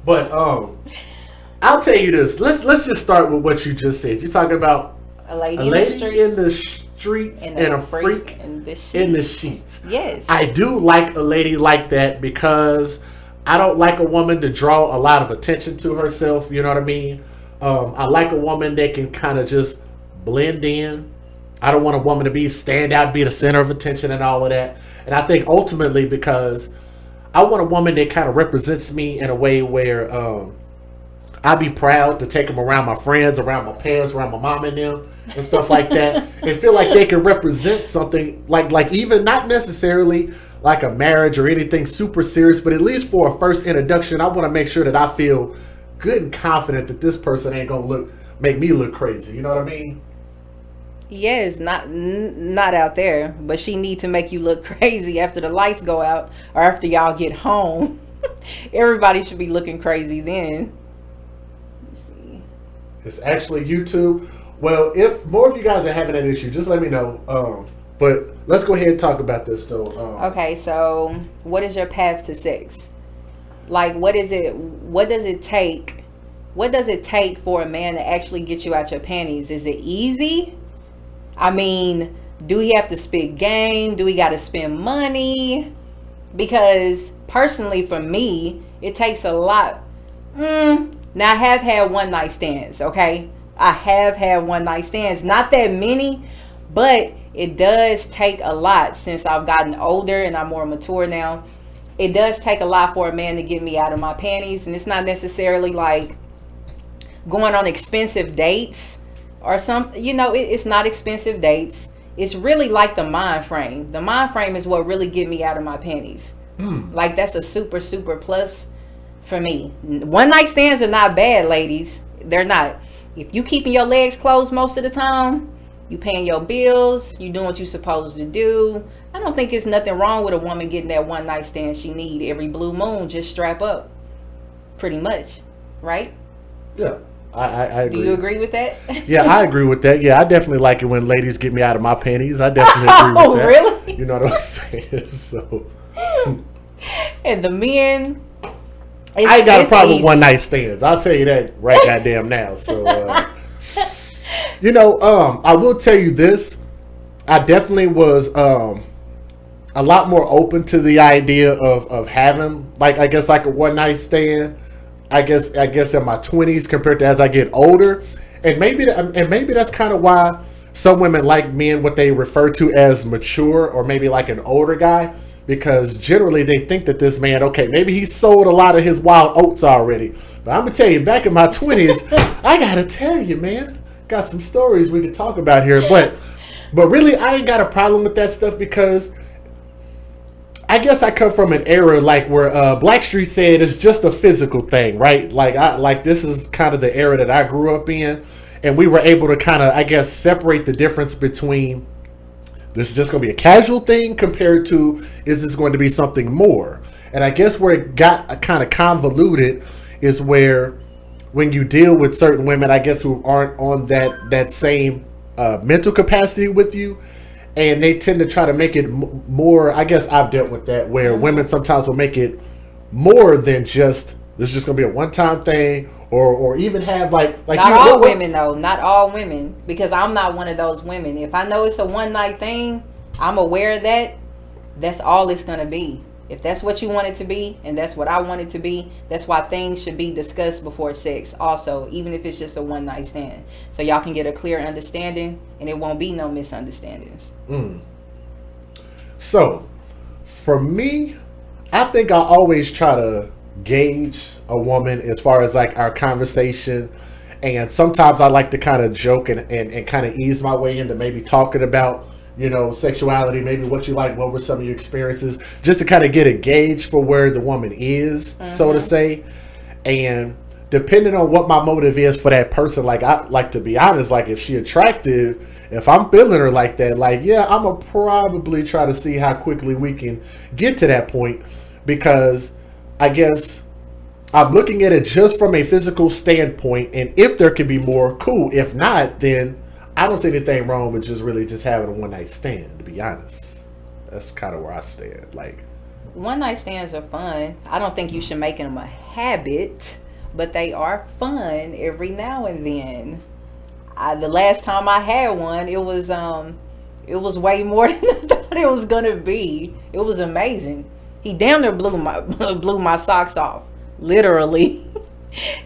But I'll tell you this. Let's just start with what you just said. You're talking about A lady, a lady in the streets and a freak in the sheets. Yes. I do like a lady like that because I don't like a woman to draw a lot of attention to herself. You know what I mean? I like a woman that can kind of just blend in. I don't want a woman to be stand out, be the center of attention and all of that. And I think ultimately because I want a woman that kind of represents me in a way where I'd be proud to take them around my friends, around my parents, around my mom and them and stuff like that, and feel like they can represent something like even not necessarily like a marriage or anything super serious, but at least for a first introduction, I want to make sure that I feel good and confident that this person ain't gonna make me look crazy. You know what I mean? Yes, not out there, but she need to make you look crazy after the lights go out or after y'all get home. Everybody should be looking crazy then. Let's see. It's actually YouTube. Well, if more of you guys are having that issue, just let me know. But let's go ahead and talk about this though. Okay, so what is your path to sex? Like, what is it? What does it take? What does it take for a man to actually get you out your panties? Is it easy? I mean, do he have to spit game? Do he got to spend money? Because personally, for me, it takes a lot. Now, I have had one night stands, okay? I have had one night stands. Not that many, but it does take a lot since I've gotten older and I'm more mature now. It does take a lot for a man to get me out of my panties. And it's not necessarily like going on expensive dates or something. You know, it's not expensive dates. It's really like the mind frame. The mind frame is what really get me out of my panties. Like, that's a super, super plus for me. One night stands are not bad, ladies. They're not. If you keeping your legs closed most of the time, you paying your bills, you doing what you supposed to do, I don't think it's nothing wrong with a woman getting that one night stand she need every blue moon. Just strap up, pretty much, right? Yeah, I agree. Do you agree with that? Yeah, I agree with that. Yeah, I definitely like it when ladies get me out of my panties. I definitely agree with that. Oh, really? You know what I'm saying? So, and the men, I ain't got a problem with one night stands. I'll tell you that right goddamn now. So, you know, I will tell you this. I definitely was a lot more open to the idea of having, like, I guess like a one night stand. I guess in my 20s compared to as I get older, and maybe that's kind of why some women like men what they refer to as mature or maybe like an older guy, because generally they think that this man, okay, maybe he sold a lot of his wild oats already, but I'm gonna tell you, back in my 20s, I gotta tell you, man, got some stories we could talk about here, but really I ain't got a problem with that stuff because I guess I come from an era like where Blackstreet said it's just a physical thing, right? Like this is kind of the era that I grew up in, and we were able to kind of, I guess, separate the difference between this is just going to be a casual thing compared to is this going to be something more? And I guess where it got kind of convoluted is where when you deal with certain women, I guess, who aren't on that same mental capacity with you, and they tend to try to make it more, I guess I've dealt with that, where women sometimes will make it more than just, this is just going to be a one-time thing, or even have like not all women, though. Not all women, because I'm not one of those women. If I know it's a one-night thing, I'm aware of that. That's all it's going to be. If that's what you want it to be, and that's what I want it to be, that's why things should be discussed before sex also, even if it's just a one-night stand. So y'all can get a clear understanding, and it won't be no misunderstandings. So, for me, I think I always try to gauge a woman as far as like our conversation, and sometimes I like to kind of joke and kind of ease my way into maybe talking about, you know, sexuality, maybe what you like, what were some of your experiences, just to kind of get a gauge for where the woman is, so to say. And depending on what my motive is for that person, like, I like, to be honest, like, if she attractive, if I'm feeling her like that, like, yeah, I'm gonna probably try to see how quickly we can get to that point, because I guess I'm looking at it just from a physical standpoint, and if there could be more, cool. If not, then I don't see anything wrong with just really just having a one night stand, to be honest. That's kind of where I stand. Like, One night stands are fun. I don't think you should make them a habit, but they are fun every now and then. The last time I had one, it was way more than I thought it was gonna be. It was amazing. He damn near blew my blew my socks off, literally.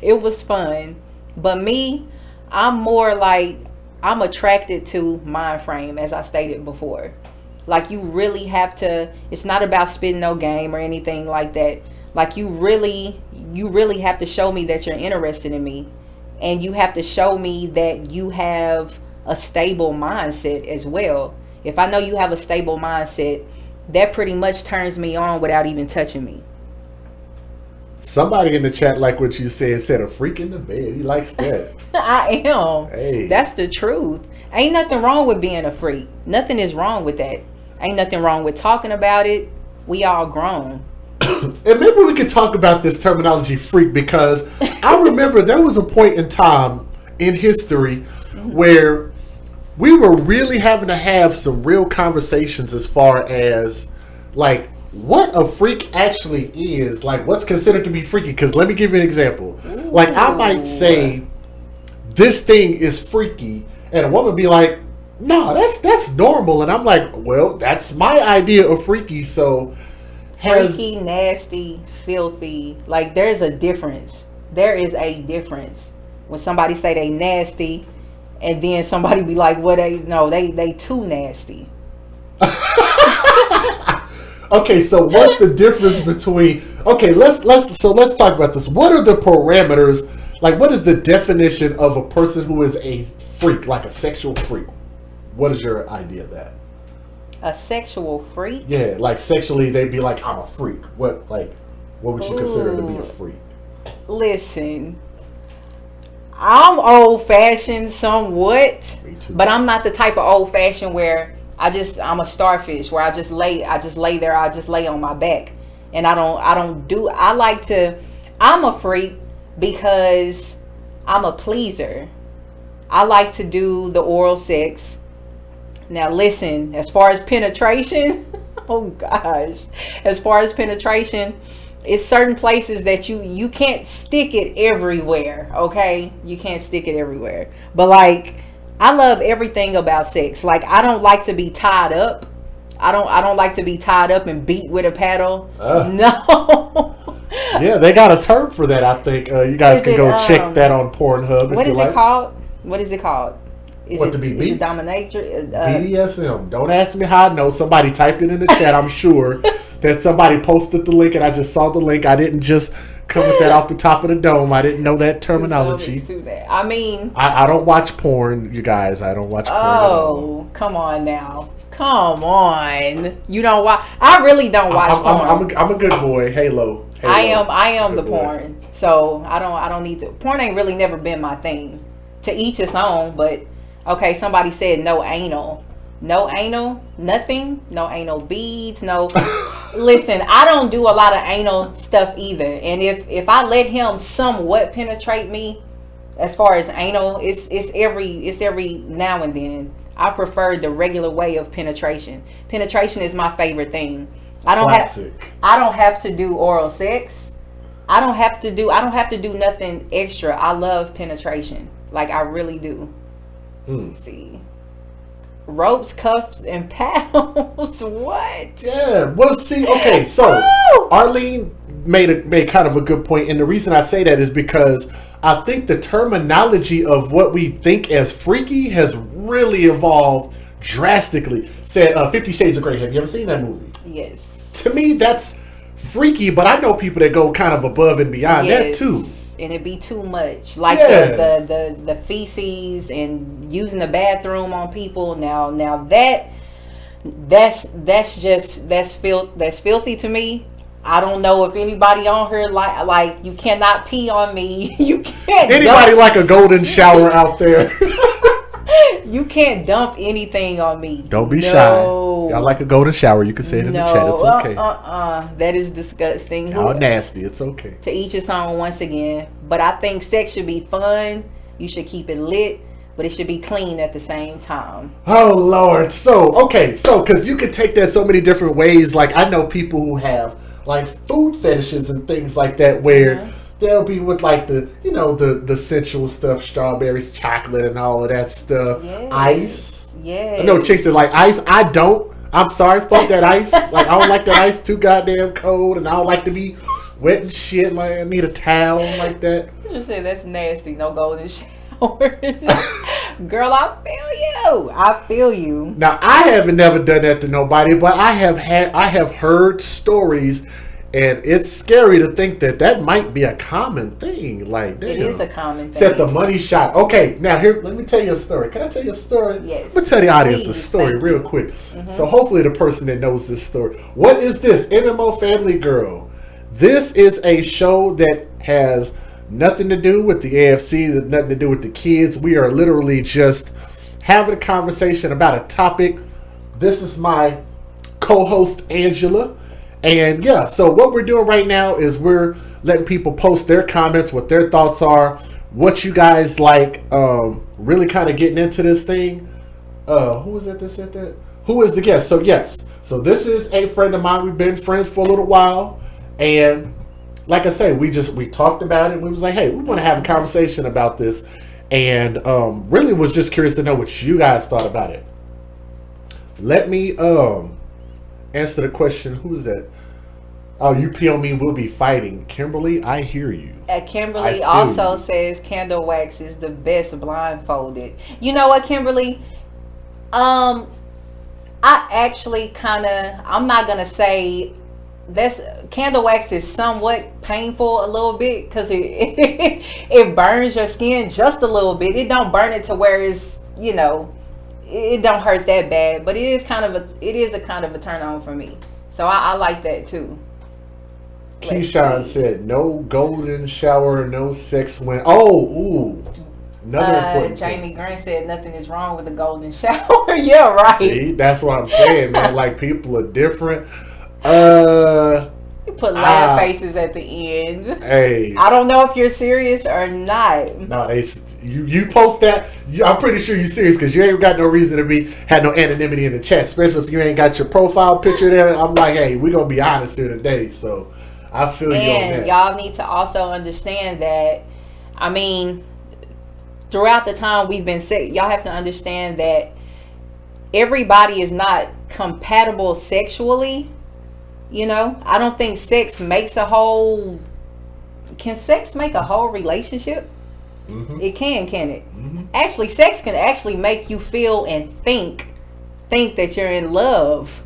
It was fun, but me, I'm more like I'm attracted to mind frame, as I stated before. Like, you really have to. It's not about spitting no game or anything like that. Like, you really have to show me that you're interested in me, and you have to show me that you have a stable mindset as well. If I know you have a stable mindset, that pretty much turns me on without even touching me. Somebody in the chat, like what you said a freak in the bed. He likes that. I am. Hey. That's the truth. Ain't nothing wrong with being a freak. Nothing is wrong with that. Ain't nothing wrong with talking about it. We all grown. And maybe we could talk about this terminology freak, because I remember there was a point in time in history where we were really having to have some real conversations as far as like what a freak actually is, like what's considered to be freaky. Because let me give you an example. Like, I might say this thing is freaky, and a woman be like, no, that's normal, and I'm like, well, that's my idea of freaky. So Freaky, nasty, filthy. Like, there's a difference. There is a difference. When somebody say they nasty, and then somebody be like, well, they too nasty. Okay, so what's the difference between? Okay, let's talk about this. What are the parameters? Like, what is the definition of a person who is a freak, like a sexual freak? What is your idea of that? A sexual freak? Yeah, like sexually, they'd be like, I'm a freak. What would you consider to be a freak? Listen, I'm old fashioned somewhat, Me too. but I'm not the type of old fashioned where I'm a starfish where I just lay there, I just lay on my back, and I'm a freak because I'm a pleaser. I like to do the oral sex. Now listen, as far as penetration, oh gosh, as far as penetration, it's certain places that you can't stick it everywhere, okay? You can't stick it everywhere. But like, I love everything about sex. Like, I don't like to be tied up. I don't like to be tied up and beat with a paddle. No. Yeah, they got a term for that, I think. You guys can go check that on Pornhub if what you is like. it called? What is it called? To be beat? Dominatrix? BDSM. Don't ask me how I know. Somebody typed it in the chat, I'm sure. That somebody posted the link, and I just saw the link. I didn't just come with that off the top of the dome. I didn't know that terminology. I mean, I don't watch porn, you guys. I don't watch porn. Oh, come on now. Come on. You don't watch. I really don't watch porn. I'm a good boy. Halo. I am the porn. So I don't need to. Porn ain't really never been my thing. To each his own, but okay, somebody said no anal. No anal, nothing, no anal beads, no. Listen, I don't do a lot of anal stuff either. And if I let him somewhat penetrate me, as far as anal, it's every now and then. I prefer the regular way of penetration. Penetration is my favorite thing. I don't have to do oral sex. I don't have to do nothing extra. I love penetration. Like, I really do. Let's see. Ropes, cuffs, and paddles. What? Yeah. Well, see. Okay. So Arlene made kind of a good point, and the reason I say that is because I think the terminology of what we think as freaky has really evolved drastically. Said 50 Shades of Grey. Have you ever seen that movie? Yes. To me, that's freaky, but I know people that go kind of above and beyond that too. And it'd be too much, like the feces and using the bathroom on people. Now that's filthy to me. I don't know if anybody on here like you cannot pee on me. You can't. Anybody like a golden shower out there? You can't dump anything on me. Don't be shy. If y'all like a golden shower, you can say it in the chat. It's okay. That is disgusting. How nasty. It's okay. To each his own once again. But I think sex should be fun. You should keep it lit. but it should be clean at the same time. Oh Lord. So because you could take that so many different ways. Like I know people who have like food fetishes and things like that where they'll be with like the sensual stuff, strawberries, chocolate, and all of that stuff. Yes. Ice. Yeah. I know chicks that like ice. I don't. I'm sorry, fuck that ice. Like I don't like that ice too goddamn cold, and I don't like to be wet and shit. Like I need a towel like that. You just said that's nasty. No golden showers. Girl, I feel you. Now I haven't never done that to nobody, but I have heard stories. And it's scary to think that might be a common thing. Like, damn. It is a common thing. Set the money shot. Okay, now here, let me tell you a story. Can I tell you a story? Yes. Let me tell the audience a story real quick. So hopefully the person that knows this story. What is this? MMO Family Girl. This is a show that has nothing to do with the AFC, nothing to do with the kids. We are literally just having a conversation about a topic. This is my co-host, Angela. And yeah, so what we're doing right now is we're letting people post their comments, what their thoughts are, what you guys like, really kind of getting into this thing. Who is it that said that? Who is the guest? So yes, so this is a friend of mine. We've been friends for a little while. And like I say, we talked about it. We was like, hey, we want to have a conversation about this. And really was just curious to know what you guys thought about it. Let me answer the question. Who is that? Oh, you pee on me, we'll be fighting. Kimberly, I hear you. Kimberly also says candle wax is the best blindfolded. You know what, Kimberly? I actually I'm not going to say candle wax is somewhat painful a little bit because it burns your skin just a little bit. It don't burn it to where it's, it don't hurt that bad, but it is a kind of a turn on for me. So I like that too. Keyshawn said no golden shower, no sex when. Oh, ooh. Another important Jamie Grant said nothing is wrong with a golden shower. Yeah, right. See, that's what I'm saying, man. Like people are different. You put laugh faces at the end. Hey, I don't know if you're serious or not. No, you post that. I'm pretty sure you're serious because you ain't got no reason to had no anonymity in the chat, especially if you ain't got your profile picture there. I'm like, hey, we're gonna be honest here today, so I feel you on that. And y'all need to also understand that. I mean, throughout the time we've been sick, y'all have to understand that everybody is not compatible sexually. I don't think sex makes a whole. Can sex make a whole relationship? Mm-hmm. It can it? Mm-hmm. Actually, sex can actually make you feel and think that you're in love.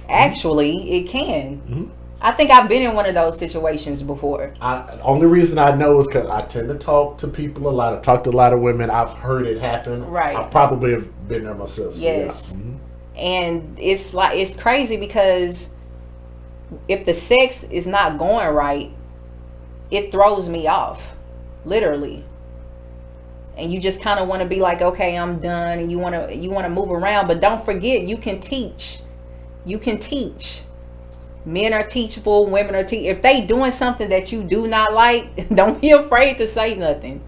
Actually, it can. Mm-hmm. I think I've been in one of those situations before. Only reason I know is because I tend to talk to people a lot. I talk to a lot of women. I've heard it happen. Right. I probably have been there myself. So yes. Yeah. Mm-hmm. And it's crazy because if the sex is not going right, it throws me off, literally. And you just kind of want to be like, okay, I'm done, and you want to move around, but don't forget, you can teach. Men are teachable, women are if they doing something that you do not like, don't be afraid to say nothing.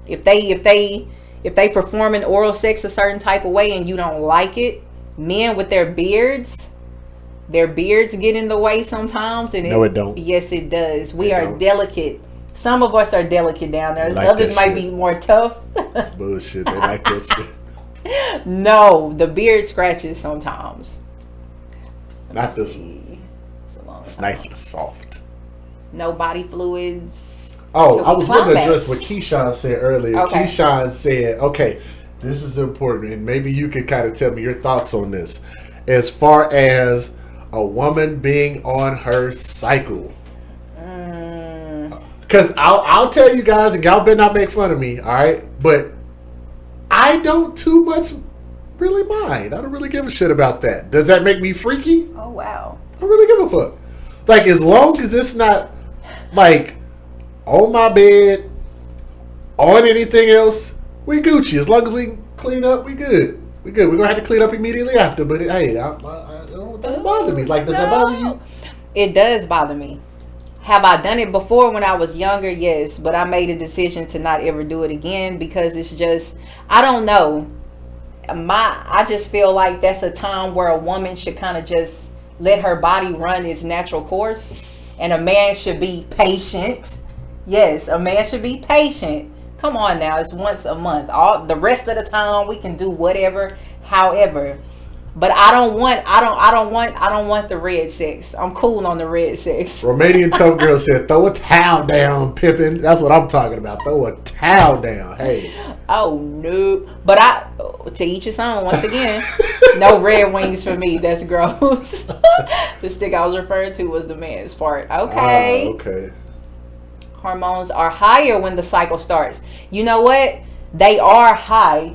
If they performing oral sex a certain type of way and you don't like it, men with their beards get in the way sometimes. And no, it don't. Yes, it does. We are delicate. Some of us are delicate down there. Like others might be more tough. That's bullshit. They like that shit. No, the beard scratches sometimes. Not this one. It's nice and soft. No body fluids. Oh, I was going to address what Keyshawn said earlier. Okay. Keyshawn said, okay, this is important, and maybe you could kind of tell me your thoughts on this. As far as a woman being on her cycle. Because I'll tell you guys, and y'all better not make fun of me, all right? But I don't too much really mind. I don't really give a shit about that. Does that make me freaky? Oh, wow. I don't really give a fuck. Like, as long as it's not, like, on my bed, on anything else, we Gucci. As long as we clean up, we good. We good. We're going to have to clean up immediately after. But, hey, it don't bother me. Like, does that bother you? It does bother me. Have I done it before when I was younger? Yes, but I made a decision to not ever do it again because it's just, I don't know. I just feel like that's a time where a woman should kind of just let her body run its natural course, and a man should be patient. Yes, a man should be patient. Come on now, it's once a month. All the rest of the time we can do whatever, however. But I don't want the red sex. I'm cool on the red sex. Romanian tough girl said, "Throw a towel down, Pippin." That's what I'm talking about. Throw a towel down. Hey. Oh no! But to each his own. Once again, no red wings for me. That's gross. The stick I was referring to was the man's part. Okay. Okay. Hormones are higher when the cycle starts. You know what? They are high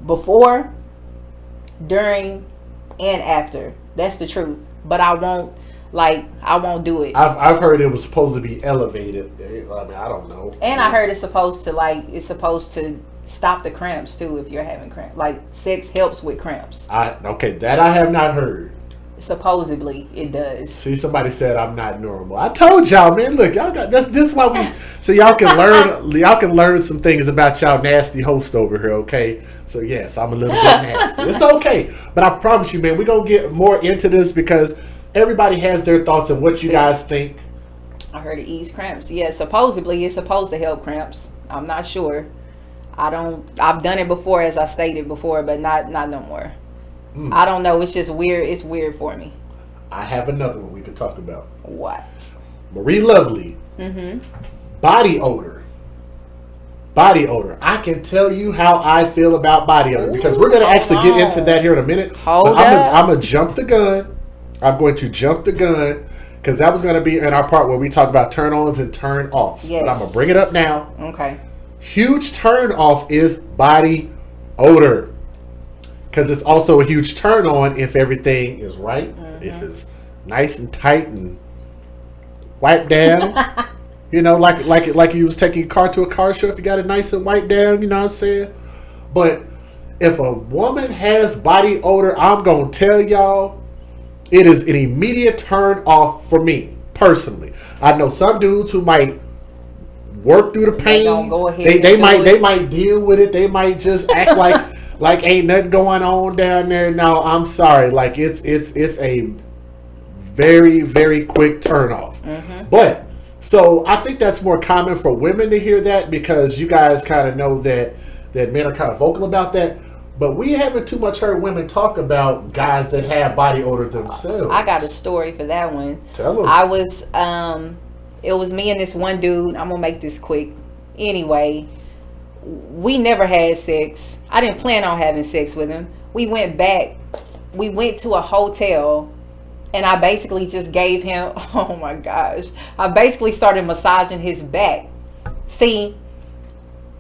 before, during, and after. That's the truth. But I won't do it. I've heard it was supposed to be elevated. I mean, I don't know. And I heard it's supposed to stop the cramps too if you're having cramps. Like sex helps with cramps. That I have not heard. Supposedly it does. See, somebody said I'm not normal. I told y'all, man. Look, y'all got this is why we so y'all can learn some things about y'all nasty host over here, okay? So yes, I'm a little bit nasty. It's okay. But I promise you, man, we're gonna get more into this because everybody has their thoughts on what you guys think. I heard it ease cramps. Yeah, supposedly it's supposed to help cramps. I'm not sure. I've done it before, as I stated before, but not no more. I don't know. It's just weird. It's weird for me. I have another one we could talk about. What? Marie Lovely. Body odor. Body odor. I can tell you how I feel about body odor because we're going to actually get into that here in a minute. Hold up. I'm going to jump the gun. I'm going to jump the gun because that was going to be in our part where we talk about turn-ons and turn-offs. Yes. But I'm going to bring it up now. Okay. Huge turn-off is body odor. Because it's also a huge turn on if everything is right, if it's nice and tight and wiped down. You know, like you was taking your car to a car show. If you got it nice and wiped down, you know what I'm saying. But if a woman has body odor, I'm gonna tell y'all, it is an immediate turn off for me personally. I know some dudes who might work through the pain. They might deal with it. They might just act like ain't nothing going on down there. No, I'm sorry. Like it's a very, very quick turn off. But so I think that's more common for women to hear that because you guys kind of know that men are kind of vocal about that. But we haven't too much heard women talk about guys that have body odor themselves. I got a story for that one. Tell them. I was it was me and this one dude. I'm gonna make this quick. Anyway, we never had sex. I didn't plan on having sex with him. We went to a hotel and I basically just gave him, oh my gosh, I basically started massaging his back. See,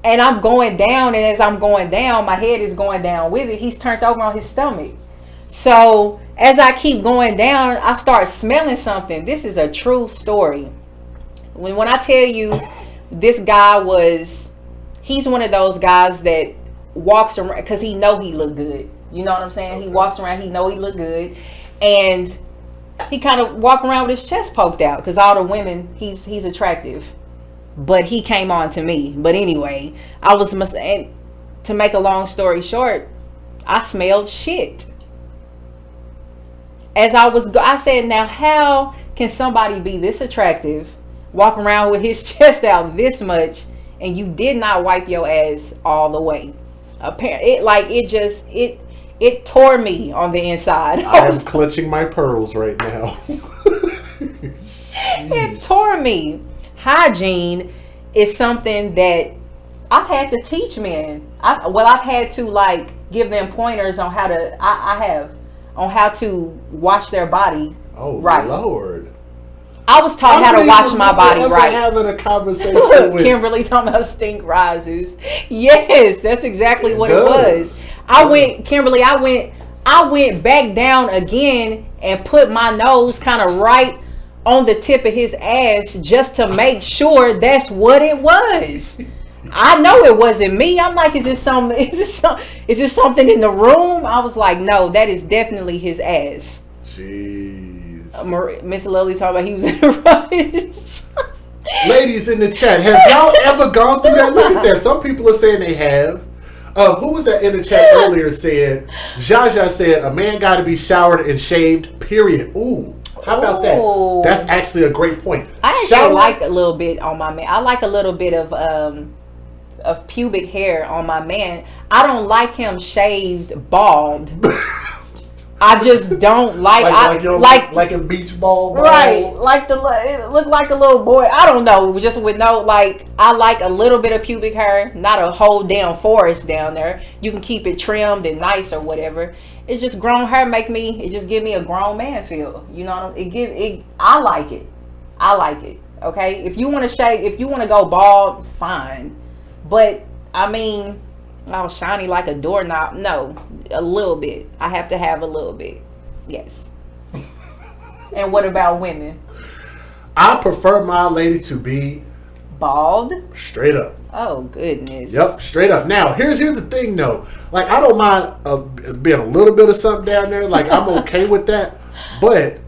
and I'm going down, and as I'm going down, my head is going down with it. He's turned over on his stomach. So as I keep going down, I start smelling something. This is a true story. When I tell you this guy he's one of those guys that walks around because he know he look good. You know what I'm saying? He walks around, he know he look good, and he kind of walk around with his chest poked out because all the women, he's attractive, but he came on to me. But anyway, and to make a long story short, I smelled shit. I said, now how can somebody be this attractive, walk around with his chest out this much, and you did not wipe your ass all the way? Apparently, it tore me on the inside. I am clutching my pearls right now. It tore me. Hygiene is something that I've had to teach men. I've had to give them pointers on how to. On how to wash their body. Oh, right. Lord. I was taught how to wash my body right. Having a conversation with Kimberly talking about stink rises. Yes, that's exactly what it was. I went back down again and put my nose kind of right on the tip of his ass just to make sure that's what it was. I know it wasn't me. I'm like, is this something in the room? I was like, no, that is definitely his ass. Jeez. Miss Lovely talking about he was in a rush. Ladies in the chat, have y'all ever gone through that? Look at that. Some people are saying they have. Who was that in the chat earlier said, Jaja said, a man got to be showered and shaved, period. Ooh, how about that? That's actually a great point. I actually like a little bit on my man. I like a little bit of pubic hair on my man. I don't like him shaved bald. I just don't like like a beach ball, right? Like it look like a little boy. I don't know, just with no like. I like a little bit of pubic hair, not a whole damn forest down there. You can keep it trimmed and nice or whatever. It's just grown hair it just give me a grown man feel. You know what I like it. I like it. Okay, if you want to shave, if you want to go bald, fine. But I mean, I was shiny like a doorknob. No, a little bit. I have to have a little bit. Yes. And what about women? I prefer my lady to be bald. Straight up. Oh goodness. Yep, straight up. Now here's the thing though. Like I don't mind being a little bit of something down there. Like I'm okay with that. But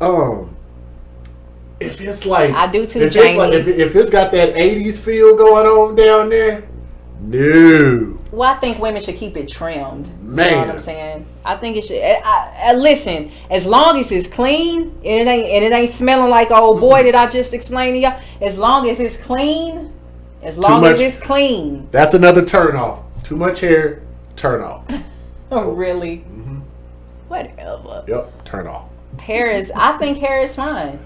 if it's like I do too, if Jamie. It's like if it's got that 80s feel going on down there, no. Well, I think women should keep it trimmed. Man. You know what I'm saying? I think it should. I listen, as long as it's clean and it ain't smelling like old boy that I just explained to y'all. As long as it's clean, as it's clean. That's another turn off. Too much hair, turn off. Oh, really? Mm-hmm. Whatever. Yep, turn off. I think hair is fine.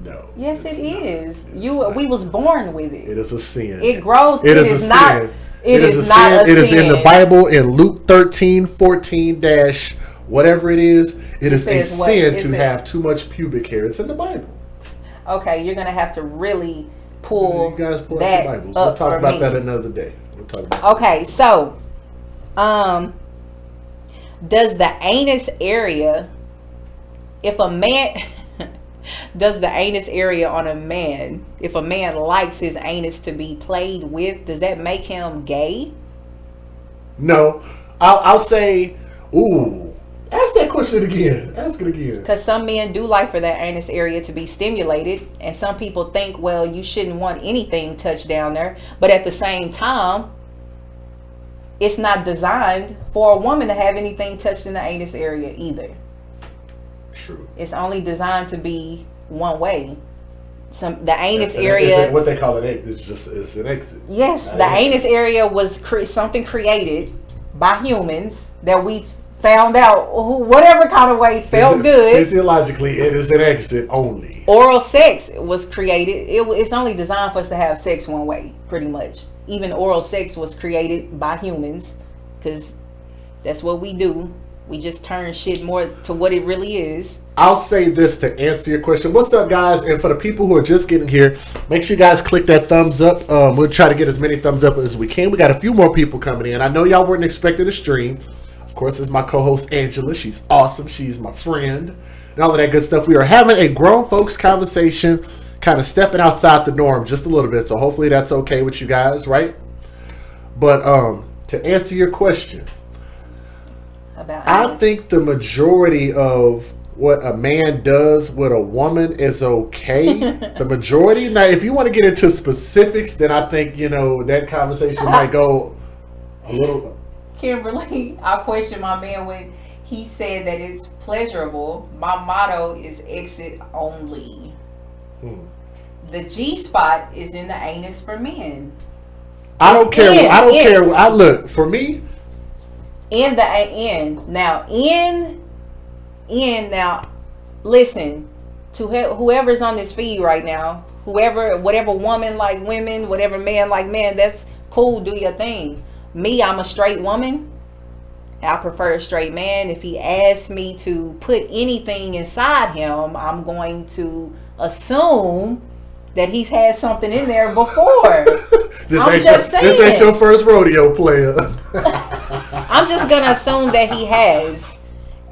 No. Yes, it is. We was born with it. It is a sin. It grows. It is not. Sin. It is not a sin. It is in the Bible in Luke 13:14 whatever it is. It is a sin to have too much pubic hair. It's in the Bible. Okay, you're gonna have to really pull. You guys pull that out your Bibles. We'll talk about that another day. We'll talk about that. Okay, so, does the anus area, if a man, does the anus area on a man, if a man likes his anus to be played with, does that make him gay? No. I'll say, ooh, ask that question again. Ask it again. Because some men do like for that anus area to be stimulated, and some people think, well, you shouldn't want anything touched down there. But at the same time, it's not designed for a woman to have anything touched in the anus area either. True. It's only designed to be one way. The anus area. What they call it, it's an exit. Yes, the anus area was something created by humans that we found out whatever kind of way felt good. Physiologically, it is an exit only. Oral sex was created. It's only designed for us to have sex one way, pretty much. Even oral sex was created by humans, because that's what we do. We just turn shit more to what it really is. I'll say this to answer your question. What's up, guys? And for the people who are just getting here, make sure you guys click that thumbs up. We'll try to get as many thumbs up as we can. We got a few more people coming in. I know y'all weren't expecting a stream. Of course, this is my co-host, Angela. She's awesome. She's my friend. And all of that good stuff. We are having a grown folks conversation, kind of stepping outside the norm just a little bit. So hopefully that's okay with you guys, right? But to answer your question, I think the majority of what a man does with a woman is okay. The majority. Now, if you want to get into specifics, then I think, that conversation might go a little. Kimberly, I question my man when he said that it's pleasurable. My motto is exit only. The G spot is in the anus for men. I don't care. Look, for me. In the end. Now, listen to whoever's on this feed right now, whatever woman like women, whatever man like men, that's cool, do your thing. Me, I'm a straight woman. I prefer a straight man. If he asks me to put anything inside him, I'm going to assume that he's had something in there before. This ain't your first rodeo, player. I'm just gonna assume that he has,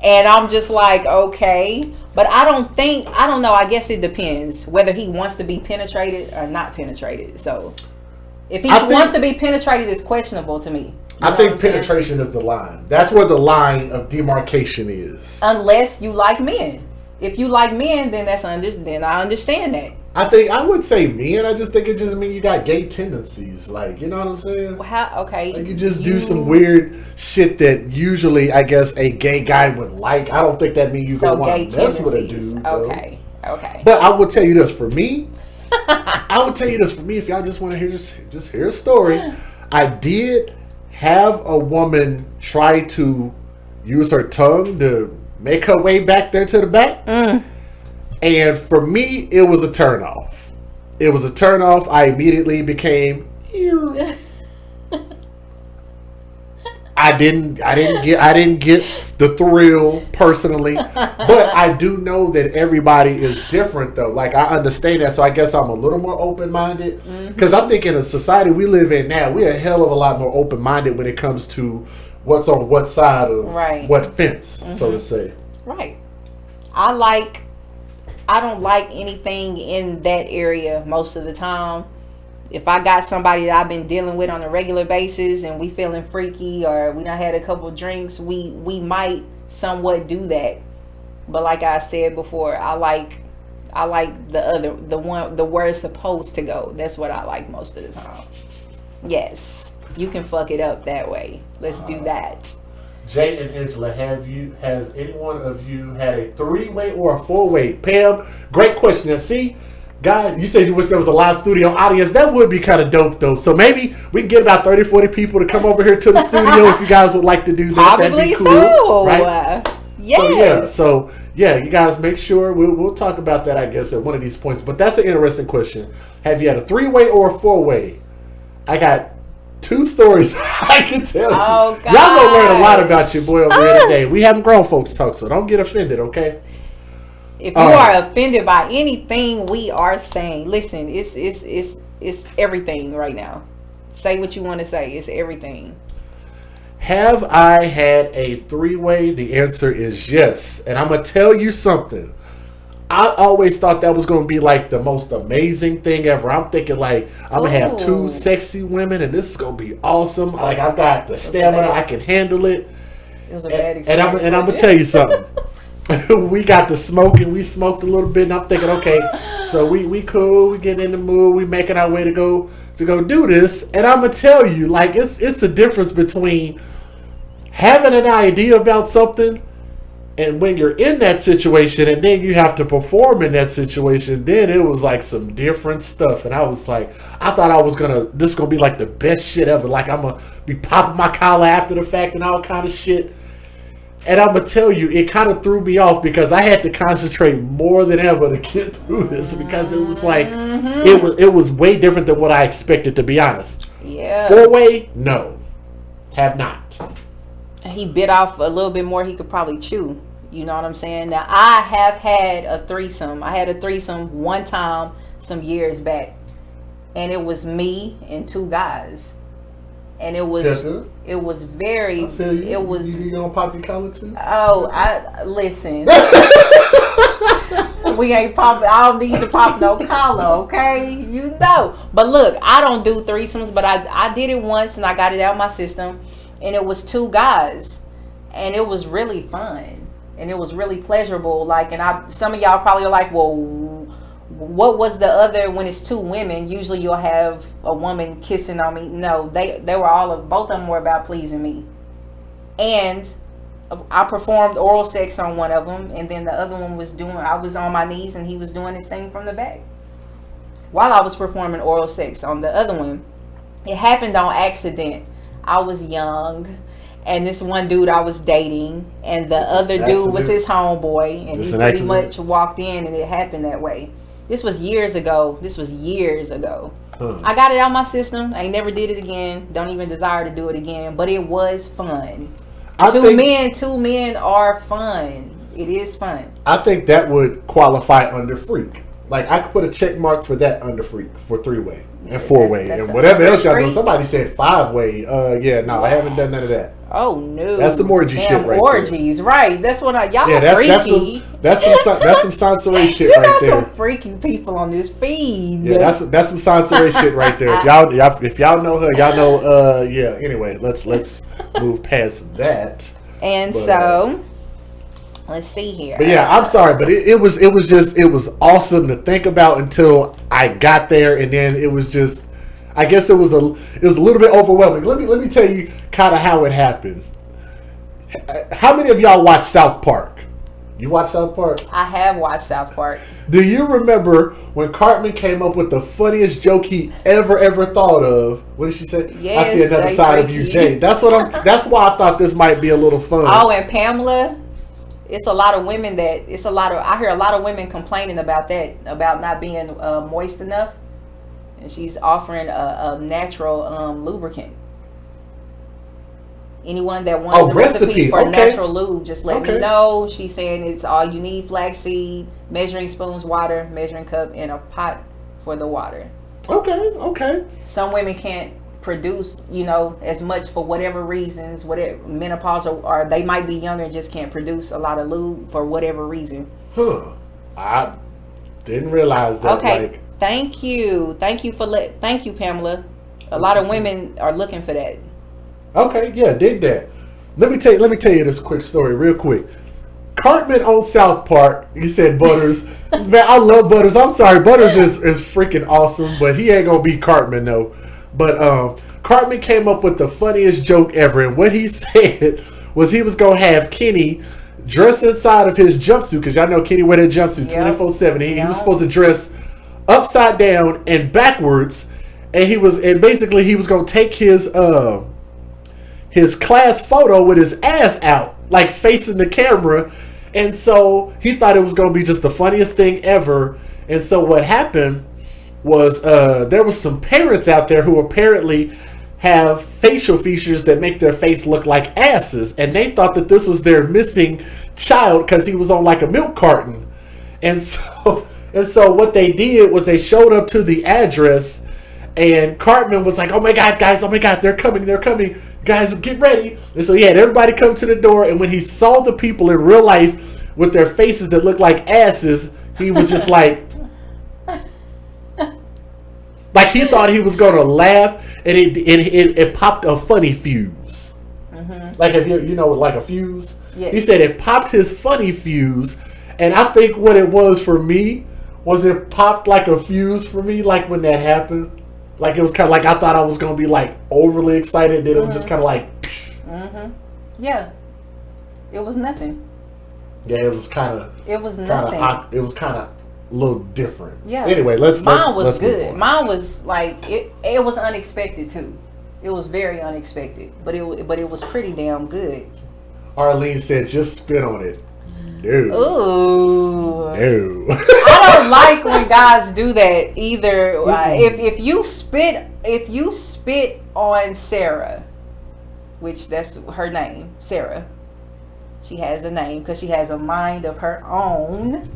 and I'm just like, okay. But I don't know. I guess it depends whether he wants to be penetrated or not penetrated. So if he wants to be penetrated, it's questionable to me. I think penetration is the line. That's where the line of demarcation is. Unless you like men. If you like men, then then I understand that. I would say men. I just think it just means you got gay tendencies. Like, you know what I'm saying? Okay. Like you just do some weird shit that usually, I guess, a gay guy would like. I don't think that means you gonna want to mess with a dude. Okay. Though. Okay. But I will tell you this for me. If y'all just want to hear just hear a story. I did have a woman try to use her tongue to make her way back there to the back. And for me, it was a turnoff. It was a turnoff. I immediately became. I didn't get the thrill personally, but I do know that everybody is different though. Like I understand that, so I guess I'm a little more open minded because I think in a society we live in now, we're a hell of a lot more open minded when it comes to what's on what side of what fence, so to say. Right. I don't like anything in that area most of the time. If I got somebody that I've been dealing with on a regular basis and we feeling freaky or we done had a couple drinks, we might somewhat do that. But like I said before, I like the where it's supposed to go. That's what I like most of the time. Yes, you can fuck it up that way. Let's do that. Jay and Angela, has any one of you had a 3-way or a 4-way? Pam, great question. Now, see, guys, you said you wish there was a live studio audience. That would be kind of dope, though. So maybe we can get about 30, 40 people to come over here to the studio if you guys would like to do that. Probably that'd be cool, so. Right? Yes. So you guys make sure we'll talk about that, I guess, at one of these points. But that's an interesting question. Have you had a 3-way or a 4-way? I got 2 stories I can tell you. Oh, y'all gonna learn a lot about your boy over here today. We having grown folks talk, so don't get offended, okay? If you are offended by anything we are saying, listen, it's everything right now. Say what you want to say. It's everything. Have I had a 3-way? The answer is yes. And I'm gonna tell you something. I always thought that was going to be like the most amazing thing ever. I'm thinking like I'm going to have 2 sexy women and this is going to be awesome. Like I've got the stamina. I can handle it. It was a bad experience. And I'm going to tell you something. We got to smoking. We smoked a little bit and I'm thinking, okay, so we cool. We getting in the mood. We making our way to go do this. And I'm going to tell you, like it's a difference between having an idea about something and when you're in that situation and then you have to perform in that situation, then it was like some different stuff. And I was like, I thought this gonna be like the best shit ever. Like I'm gonna be popping my collar after the fact and all kind of shit. And I'm gonna tell you, it kind of threw me off because I had to concentrate more than ever to get through this because it was like, it was way different than what I expected, to be honest. Yeah. 4-way, no, have not. He bit off a little bit more he could probably chew. You know what I'm saying? Now, I have had a threesome. I had a threesome one time some years back. And it was me and 2 guys. And it was very... I feel you. It was... You gonna pop your collar too? Oh, listen. We ain't popping... I don't need to pop no collar, okay? You know. But look, I don't do threesomes, but I did it once and I got it out of my system. And it was 2 guys. And it was really fun. And it was really pleasurable. Like, and some of y'all probably are like, well, what was the other when it's 2 women? Usually you'll have a woman kissing on me. No, they were both of them were about pleasing me. And I performed oral sex on one of them. And then the other one I was on my knees and he was doing his thing from the back. While I was performing oral sex on the other one, it happened on accident. I was young. And this one dude I was dating, and the other dude was his homeboy, and he pretty much walked in, and it happened that way. This was years ago. I got it out of my system. I never did it again. Don't even desire to do it again. But it was fun. Two men are fun. It is fun. I think that would qualify under freak. Like I could put a check mark for that under freak for 3-way and 4-way and whatever else y'all do. Somebody said 5-way. I haven't done none of that. Oh no, that's some orgy shit right orgies, there. Right? That's what y'all freaky. That's some sensory shit right there. You got some freaky people on this feed. Yeah, that's some sensory shit right there. If y'all know her, y'all know. Anyway, let's move past that. And Let's see here. But yeah, I'm sorry, but it was awesome to think about until I got there, and then it was just, I guess it was a little bit overwhelming. Let me tell you kind of how it happened. How many of y'all watch South Park? You watch South Park? I have watched South Park. Do you remember when Cartman came up with the funniest joke he ever thought of? What did she say? Yes, I see another side of you, Jay. That's why I thought this might be a little fun. Oh, and Pamela. It's a lot of women I hear a lot of women complaining about that, about not being moist enough. And she's offering a natural lubricant. Anyone that wants a recipe for natural lube, just let me know. She's saying it's all you need: flaxseed, measuring spoons, water, measuring cup, and a pot for the water. Okay. Some women can't produce, as much for whatever reasons, whatever menopause, or they might be younger and just can't produce a lot of lube for whatever reason. I didn't realize that. Okay, thank you Pamela. A lot of women are looking for that. Okay, yeah, dig that. Let me tell you this quick story real quick. Cartman on South Park, you said Butters. Man, I love Butters. I'm sorry, Butters is freaking awesome, but he ain't gonna be Cartman though. But Cartman came up with the funniest joke ever, and what he said was he was gonna have Kenny dress inside of his jumpsuit, because y'all know Kenny wear that jumpsuit 24/7. He was supposed to dress upside down and backwards, and he was gonna take his class photo with his ass out, like facing the camera. And so he thought it was going to be just the funniest thing ever. And so what happened was there was some parents out there who apparently have facial features that make their face look like asses. And they thought that this was their missing child because he was on like a milk carton. And so what they did was they showed up to the address, and Cartman was like, "Oh my God, guys, oh my God, they're coming. Guys, get ready." And so he had everybody come to the door, and when he saw the people in real life with their faces that looked like asses, he was just like he thought he was gonna laugh, and it popped a funny fuse. Mm-hmm. Like, if you know like a fuse. Yes. He said it popped his funny fuse, and I think what it was for me was it popped like a fuse for me, like when that happened. Like, it was kind of like I thought I was going to be like overly excited. Then it was just kind of like. Yeah. It was nothing. Yeah, it was kind of. It was nothing. It was kind of a little different. Yeah. Anyway, Mine was good. Mine was like, it was unexpected too. It was very unexpected. But it was pretty damn good. Arlene said, "Just spit on it." No. Ooh. No. I don't like when guys do that either. If you spit on Sarah, which that's her name, Sarah. She has a name because she has a mind of her own.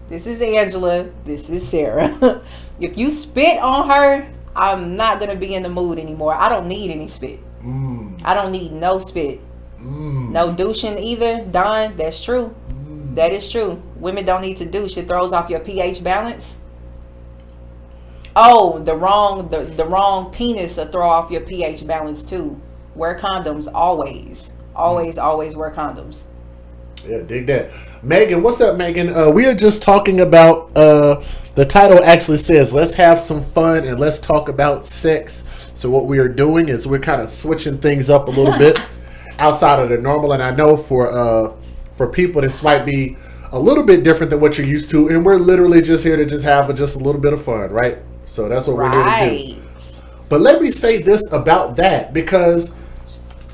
This is Angela. This is Sarah. If you spit on her, I'm not gonna be in the mood anymore. I don't need any spit. I don't need no spit. No douching either. Don, that's true. That is true. Women don't need to douche. It throws off your pH balance. Oh, the wrong penis will throw off your pH balance too. Wear condoms always. Always wear condoms. Yeah, dig that. Megan, what's up, Megan? We are just talking about, the title actually says, let's have some fun and let's talk about sex. So what we are doing is we're kind of switching things up a little bit outside of the normal. And I know for people, this might be a little bit different than what you're used to. And we're literally just here to just have just a little bit of fun, right? So that's what we're here to do. But let me say this about that, because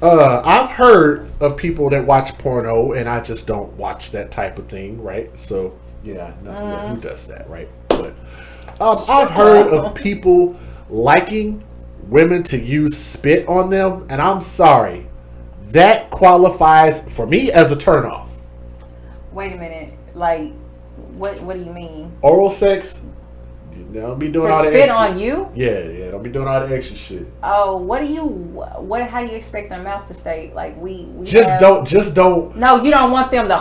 I've heard of people that watch porno, and I just don't watch that type of thing, right? So yeah, who does that, right? But I've heard of people liking women to use spit on them, and I'm sorry, that qualifies for me as a turnoff. Wait a minute, like what do you mean? Oral sex. Don't be doing all the spit extra. On you? Yeah. Don't be doing all the extra shit. Oh, how do you expect their mouth to stay? Like we just don't. No, you don't want them to.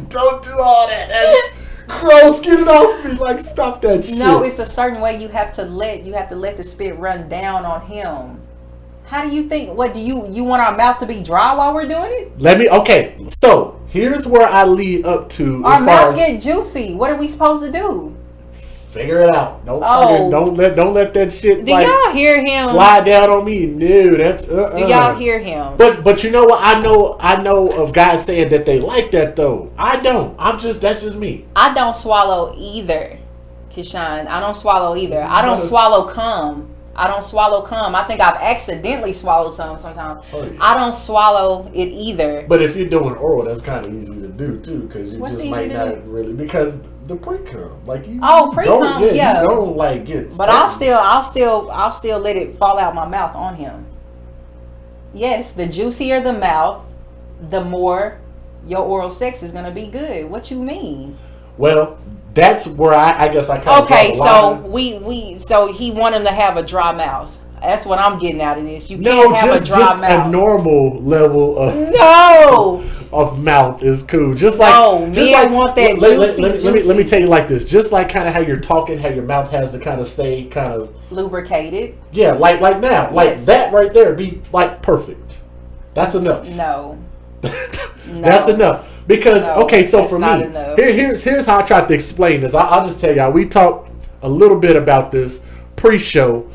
Don't do all that. Gross, get it off me. Like, stop that shit. No, it's a certain way you have to let the spit run down on him. How do you think? What do you want our mouth to be dry while we're doing it? Okay, so here's where I lead up to. Our mouth get juicy. What are we supposed to do? Figure it out. Don't let that shit. Do y'all hear him slide down on me? No, that's. Do y'all hear him? But you know what? I know of guys saying that they like that though. I don't. That's just me. I don't swallow either, Kishan. I don't swallow either. I don't swallow cum. I think I've accidentally swallowed sometimes. Oh, yeah. I don't swallow it either. But if you're doing oral, that's kind of easy to do too, because you just might not really, because the pre-cum, like you. Oh, pre-cum, yeah. You don't like get. But I'll still let it fall out my mouth on him. Yes, the juicier the mouth, the more your oral sex is gonna be good. What you mean? Well, that's where I guess I kind of. Okay, so so he want him to have a dry mouth. That's what I'm getting out of this. You can't have a dry mouth. A normal level of mouth is cool. Just like want that juicy. Let me tell you like this. Just like kind of how you're talking, how your mouth has to kind of stay kind of lubricated. Yeah, like now, like that right there be like perfect. That's enough. No. That's enough. Because so for me, here's how I tried to explain this. I'll just tell y'all. We talked a little bit about this pre-show,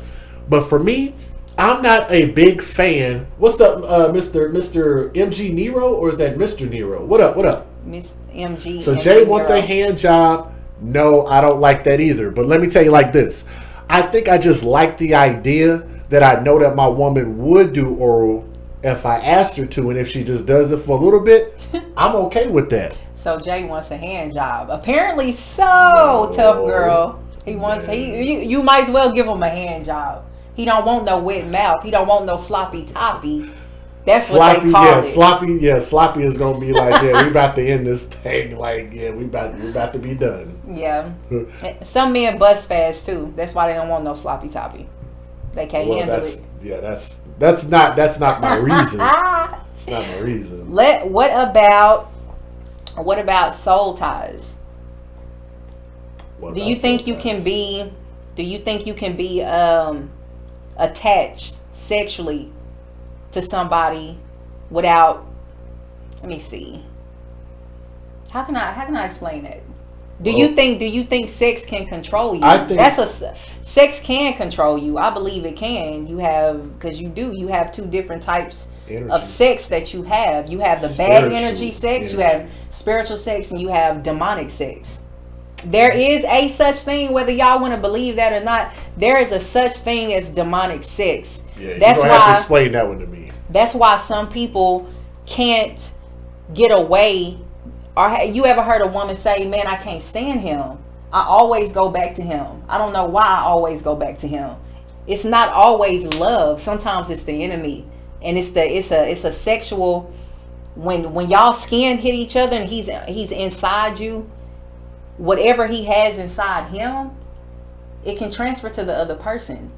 but for me, I'm not a big fan. What's up, Mr. MG Nero, or is that Mr. Nero? What up? Miss MG. So Jay wants a hand job. No, I don't like that either. But let me tell you like this. I think I just like the idea that I know that my woman would do oral if I asked her to, and if she just does it for a little bit, I'm okay with that. So Jay wants a hand job. Apparently tough girl. He wants you might as well give him a hand job. He don't want no wet mouth. He don't want no sloppy toppy. That's sloppy, what they call it. Sloppy is gonna be like, we about to end this thing. Like, we about to be done. Yeah. Some men bust fast too. That's why they don't want no sloppy toppy. They can't handle it. Yeah, that's not my reason. It's not my reason. What about soul ties? Do you think you can be attached sexually to somebody without? Let me see. How can I explain that? Do you think sex can control you? I think sex can control you. I believe it can. You have two different types of sex that you have. You have the bad energy sex, you have spiritual sex, and you have demonic sex. There is a such thing, whether y'all want to believe that or not, there is a such thing as demonic sex. Yeah, that's why have to explain that one to me. That's why some people can't get away. Or you ever heard a woman say, "Man, I can't stand him. I always go back to him. I don't know why I always go back to him." It's not always love. Sometimes it's the enemy, and it's a sexual. When y'all skin hit each other and he's inside you, whatever he has inside him, it can transfer to the other person.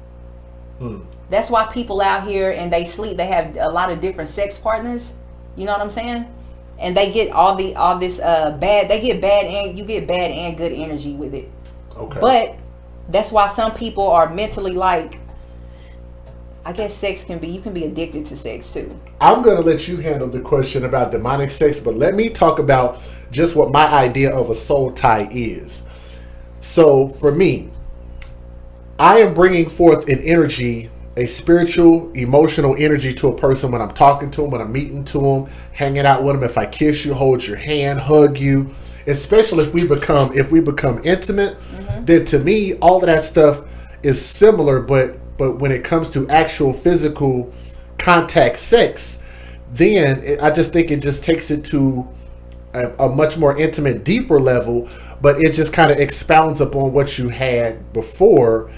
That's why people out here and they have a lot of different sex partners. You know what I'm saying? And they get all this bad. They get bad, and you get bad and good energy with it. Okay. But that's why some people are mentally like. I guess you can be addicted to sex too. I'm gonna let you handle the question about demonic sex, but let me talk about just what my idea of a soul tie is. So for me, I am bringing forth an energy, a spiritual, emotional energy to a person when I'm talking to them, when I'm meeting to them, hanging out with them. If I kiss you, hold your hand, hug you, especially if we become intimate, then to me, all of that stuff is similar. But when it comes to actual physical contact sex, then I just think it just takes it to a much more intimate, deeper level. But it just kind of expounds upon what you had before,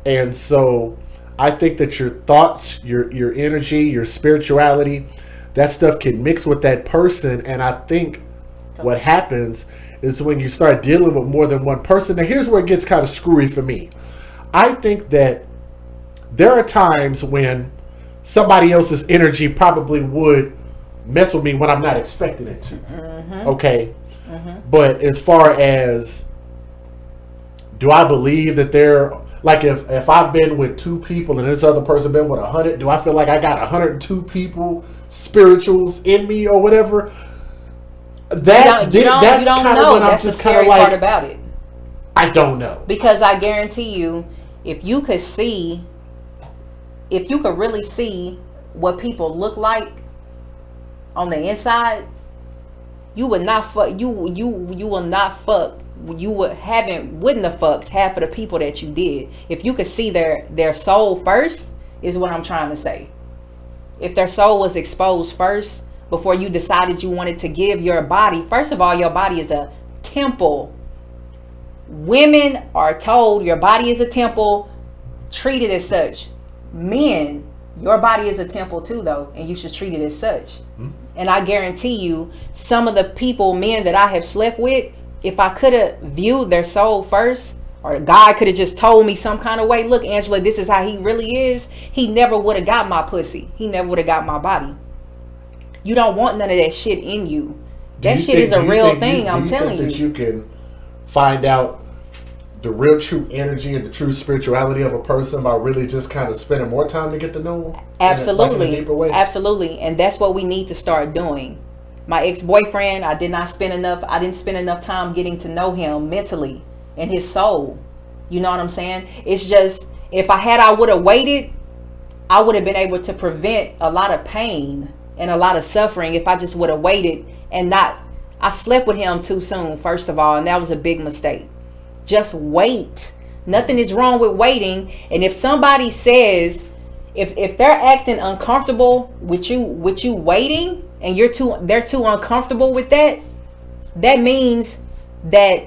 and so. I think that your thoughts, your energy, your spirituality, that stuff can mix with that person. And I think what happens is when you start dealing with more than one person. Now, here's where it gets kind of screwy for me. I think that there are times when somebody else's energy probably would mess with me when I'm not expecting it to. Okay? But as far as, do I believe that Like if I've been with 2 people and this other person been with 100, do I feel like I got 102 people spirituals in me or whatever? That's kind of when I'm just kind of like, part about it. I don't know. Because I guarantee you, if you could really see what people look like on the inside, you would not fuck. You will not fuck. You wouldn't have fucked half of the people that you did. If you could see their soul first, is what I'm trying to say. If their soul was exposed first before you decided you wanted to give your body. First of all, your body is a temple. Women are told your body is a temple, treat it as such. Men, your body is a temple too, though, and you should treat it as such. Mm-hmm. And I guarantee you, some of the men that I have slept with, if I could have viewed their soul first, or God could have just told me some kind of way, look, Angela, this is how he really is, he never would have got my pussy. He never would have got my body. You don't want none of that shit in you. That shit is a real thing, I'm telling you. That you can find out the real true energy and the true spirituality of a person by really just kind of spending more time to get to know them? Absolutely. In a deeper way? Absolutely. And that's what we need to start doing. My ex-boyfriend, I didn't spend enough time getting to know him mentally and his soul. You know what I'm saying? It's just, if I would have waited, I would have been able to prevent a lot of pain and a lot of suffering if I just would have waited and not. I slept with him too soon, first of all, and that was a big mistake. Just wait. Nothing is wrong with waiting. And if somebody says, if they're acting uncomfortable with you waiting, and they're too uncomfortable with that, that means that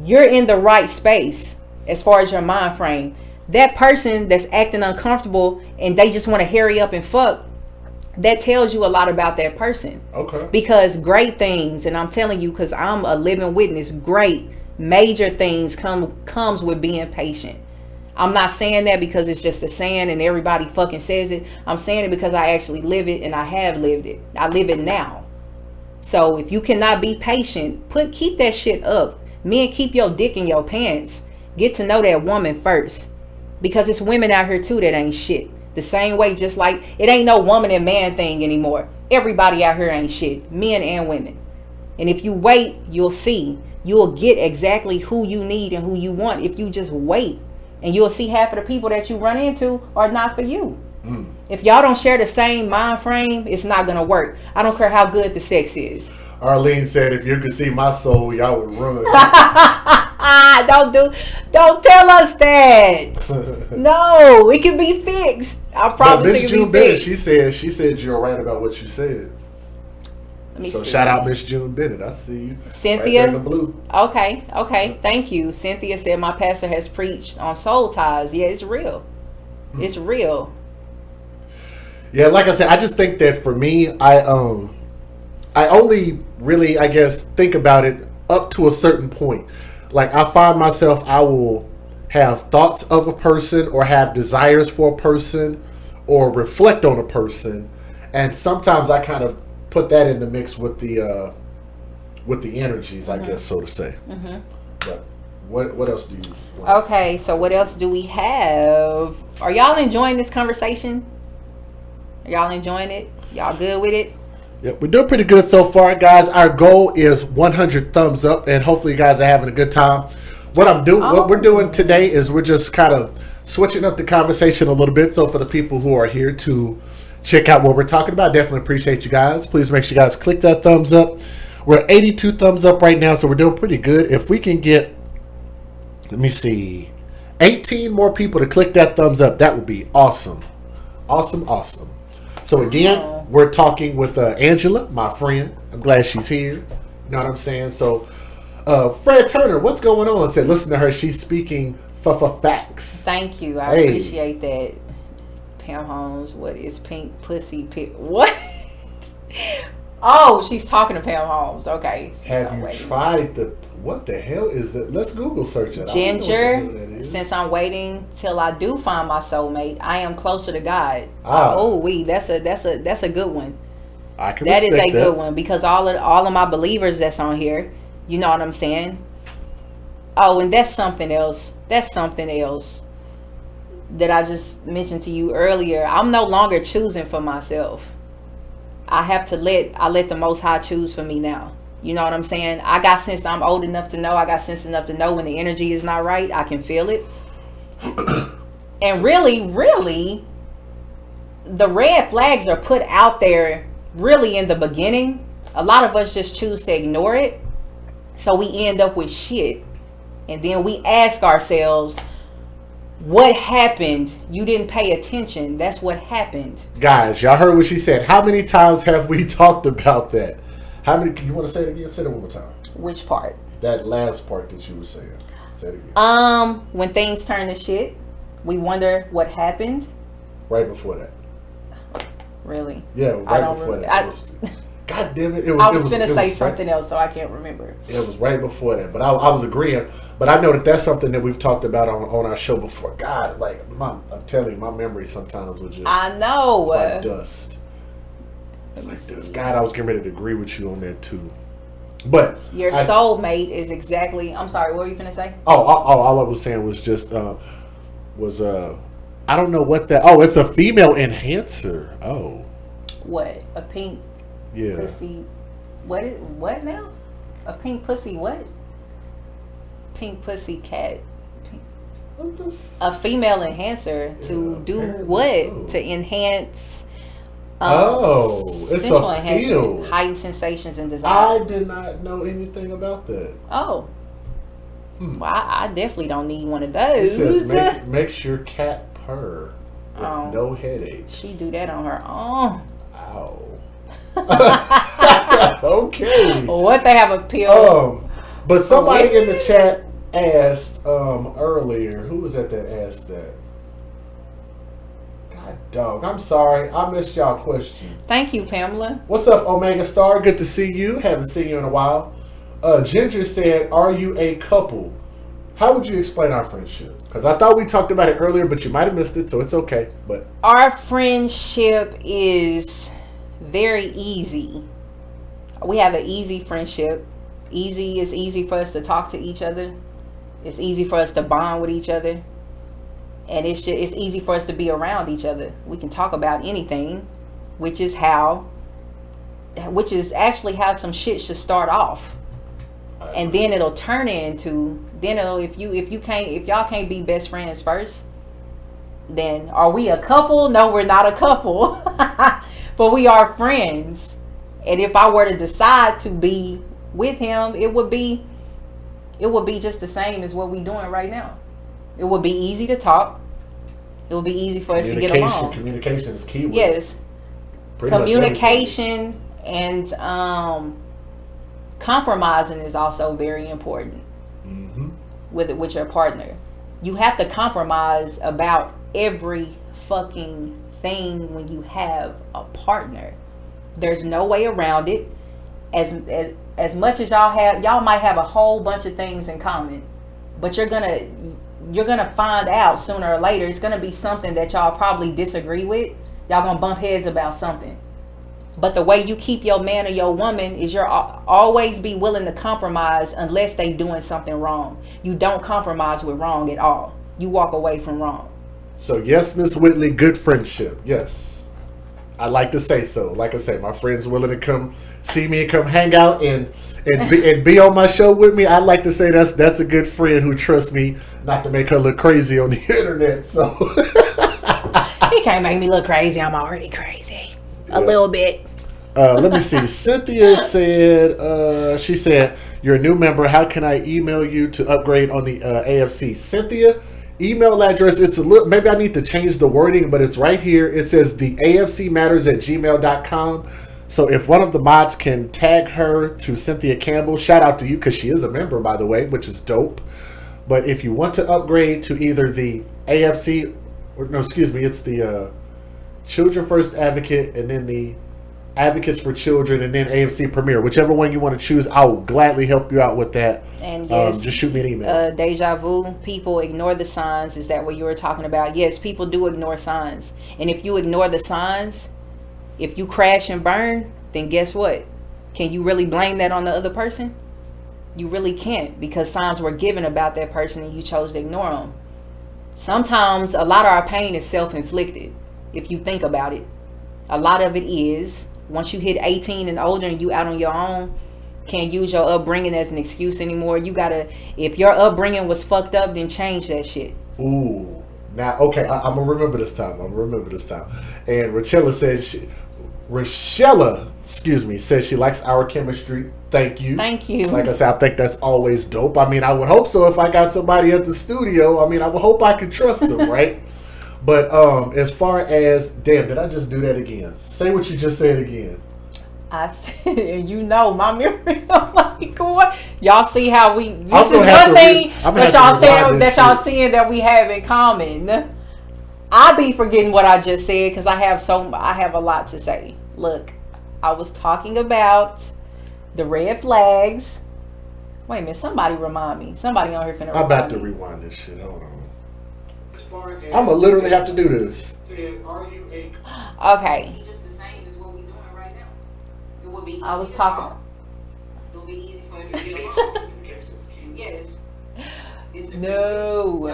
you're in the right space as far as your mind frame. That person that's acting uncomfortable and they just want to hurry up and fuck, that tells you a lot about that person. Okay. Because great things, and I'm telling you, because I'm a living witness, great major things comes with being patient. I'm not saying that because it's just a saying and everybody fucking says it. I'm saying it because I actually live it, and I have lived it. I live it now. So if you cannot be patient, keep that shit up. Men, keep your dick in your pants. Get to know that woman first. Because it's women out here too that ain't shit. The same way, just like it ain't no woman and man thing anymore. Everybody out here ain't shit. Men and women. And if you wait, you'll see. You'll get exactly who you need and who you want if you just wait. And you'll see half of the people that you run into are not for you. If y'all don't share the same mind frame, it's not going to work. I don't care how good the sex is. Arlene said, if you could see my soul, y'all would run. Don't tell us that. No, it can be fixed. I promise it can be fixed. She said you're right about what you said. So shout out Miss June Bennett. I see you. Cynthia. Right there in the blue. Okay. Thank you. Cynthia said my pastor has preached on soul ties. Yeah, it's real. It's real. Yeah, like I said, I just think that for me, I only really, I guess, think about it up to a certain point. Like I find myself, I will have thoughts of a person or have desires for a person or reflect on a person, and sometimes I kind of put that in the mix with the energies, I guess, so to say. But what else do you want? Okay, so what else do we have? Are y'all enjoying this conversation? Are y'all enjoying it? Y'all good with it? Yeah, we're doing pretty good so far, guys. Our goal is 100 thumbs up, and hopefully you guys are having a good time. What we're doing today is we're just kind of switching up the conversation a little bit. So for the people who are here to check out what we're talking about, definitely appreciate you guys. Please make sure you guys click that thumbs up. We're at 82 thumbs up right now, so we're doing pretty good. If we can get, 18 more people to click that thumbs up, that would be awesome. Awesome. So again, we're talking with Angela, my friend. I'm glad she's here. You know what I'm saying? So Fred Turner, what's going on? Said, listen to her. She's speaking facts. Thank you. I appreciate that. Pam Holmes, what is pink pussy? What? Oh, she's talking to Pam Holmes. Okay. Have you tried what the hell is that? Let's Google search it. Ginger, since I'm waiting till I do find my soulmate, I am closer to God. That's a good one. I can that respect is a good one because all of my believers that's on here, you know what I'm saying? Oh, and that's something else. That's something else that I just mentioned to you earlier. I'm no longer choosing for myself. I let the Most High choose for me now. You know what I'm saying? I got sense. I'm old enough to know. I got sense enough to know when the energy is not right. I can feel it. And really, the red flags are put out there really in the beginning. A lot of us just choose to ignore it. So we end up with shit. And then we ask ourselves, what happened? You didn't pay attention. That's what happened. Guys, y'all heard what she said. How many times have we talked about that? How many? You want to say it again? Say it one more time. Which part? That last part that you were saying. Say it again. When things turn to shit, we wonder what happened. Right before that. Really? Yeah, right before that. God damn it! I was gonna say something else, so I can't remember. It was right before that, but I was agreeing. But I know that's something that we've talked about on our show before. God, like I'm telling you, my memory sometimes was just. I know. It's like dust. It's like dust. God, I was getting ready to agree with you on that too. But your soulmate is exactly. I'm sorry. What were you gonna say? All I was saying was just I don't know what that. Oh, it's a female enhancer. Oh. What? A pink. Yeah. Pussy. What now? A pink pussy what? Pink pussy cat. A female enhancer to do what? So. To enhance. It's a pill. Heightened sensations and desire. I did not know anything about that. Oh. Well, I definitely don't need one of those. It says makes your cat purr with no headaches. She do that on her own. Ow. Okay. What, they have a pill? But somebody in the chat asked earlier. Who was that asked that? God dog. I'm sorry. I missed y'all question. Thank you, Pamela. What's up, Omega Star? Good to see you. Haven't seen you in a while. Ginger said, "Are you a couple?" How would you explain our friendship? Because I thought we talked about it earlier, but you might have missed it, so it's okay. But our friendship is very easy. We have an easy friendship. It's easy for us to talk to each other. It's easy for us to bond with each other. And it's easy for us to be around each other. We can talk about anything, which is actually how some shit should start off. And then it'll turn into, if y'all can't be best friends first, then are we a couple? No, we're not a couple. But we are friends. And if I were to decide to be with him, it would be just the same as what we're doing right now. It would be easy to talk. It would be easy for us to get along. Communication is key. Yes. Communication and compromising is also very important. Mm-hmm. with your partner. You have to compromise about every fucking thing when you have a partner. There's no way around it. As much as y'all might have a whole bunch of things in common, but you're gonna find out sooner or later it's gonna be something that y'all probably disagree with. Y'all gonna bump heads about something. But the way you keep your man or your woman is you're always be willing to compromise unless they doing something wrong. You don't compromise with wrong at all. You walk away from wrong. So yes, Miss Whitley, good friendship. Yes. I like to say so. Like I say, my friends willing to come see me and come hang out and be on my show with me. I like to say that's a good friend who trusts me not to make her look crazy on the internet. So he can't make me look crazy. I'm already crazy. A little bit. Let me see. Cynthia said, she said, "You're a new member. How can I email you to upgrade on the AFC?" Cynthia, email address, it's a little, maybe I need to change the wording, but it's right here. It says the AFCmatters@gmail.com. So if one of the mods can tag her to Cynthia Campbell, shout out to you because she is a member, by the way, which is dope. But if you want to upgrade to either the AFC, or no, excuse me, it's the Children First Advocate, and then the Advocates for Children, and then AFC Premier. Whichever one you want to choose, I will gladly help you out with that. And yes, just shoot me an email. Deja vu, people ignore the signs. Is that what you were talking about? Yes, people do ignore signs. And if you ignore the signs, if you crash and burn, then guess what? Can you really blame that on the other person? You really can't, because signs were given about that person and you chose to ignore them. Sometimes a lot of our pain is self-inflicted, if you think about it. A lot of it is, once you hit 18 and older and you out on your own, can't use your upbringing as an excuse anymore. You gotta, if your upbringing was fucked up, then change that shit. Ooh. Now, okay, I'm going to remember this time. And Rochella says she likes our chemistry. Thank you. Like I said, I think that's always dope. I mean, I would hope so if I got somebody at the studio. I mean, I would hope I could trust them, right? But as far as, damn, did I just do that again? Say what you just said again. I said, and you know my memory. I'm like, what? Y'all see how we? This is one thing that y'all seeing that we have in common. I be forgetting what I just said because I have a lot to say. Look, I was talking about the red flags. Wait a minute, somebody remind me. Somebody on here finna. I'm about to rewind this shit. Hold on. I'm gonna literally have to do this. Okay. I was talking. It'll be easy for us to get along. Yes. No.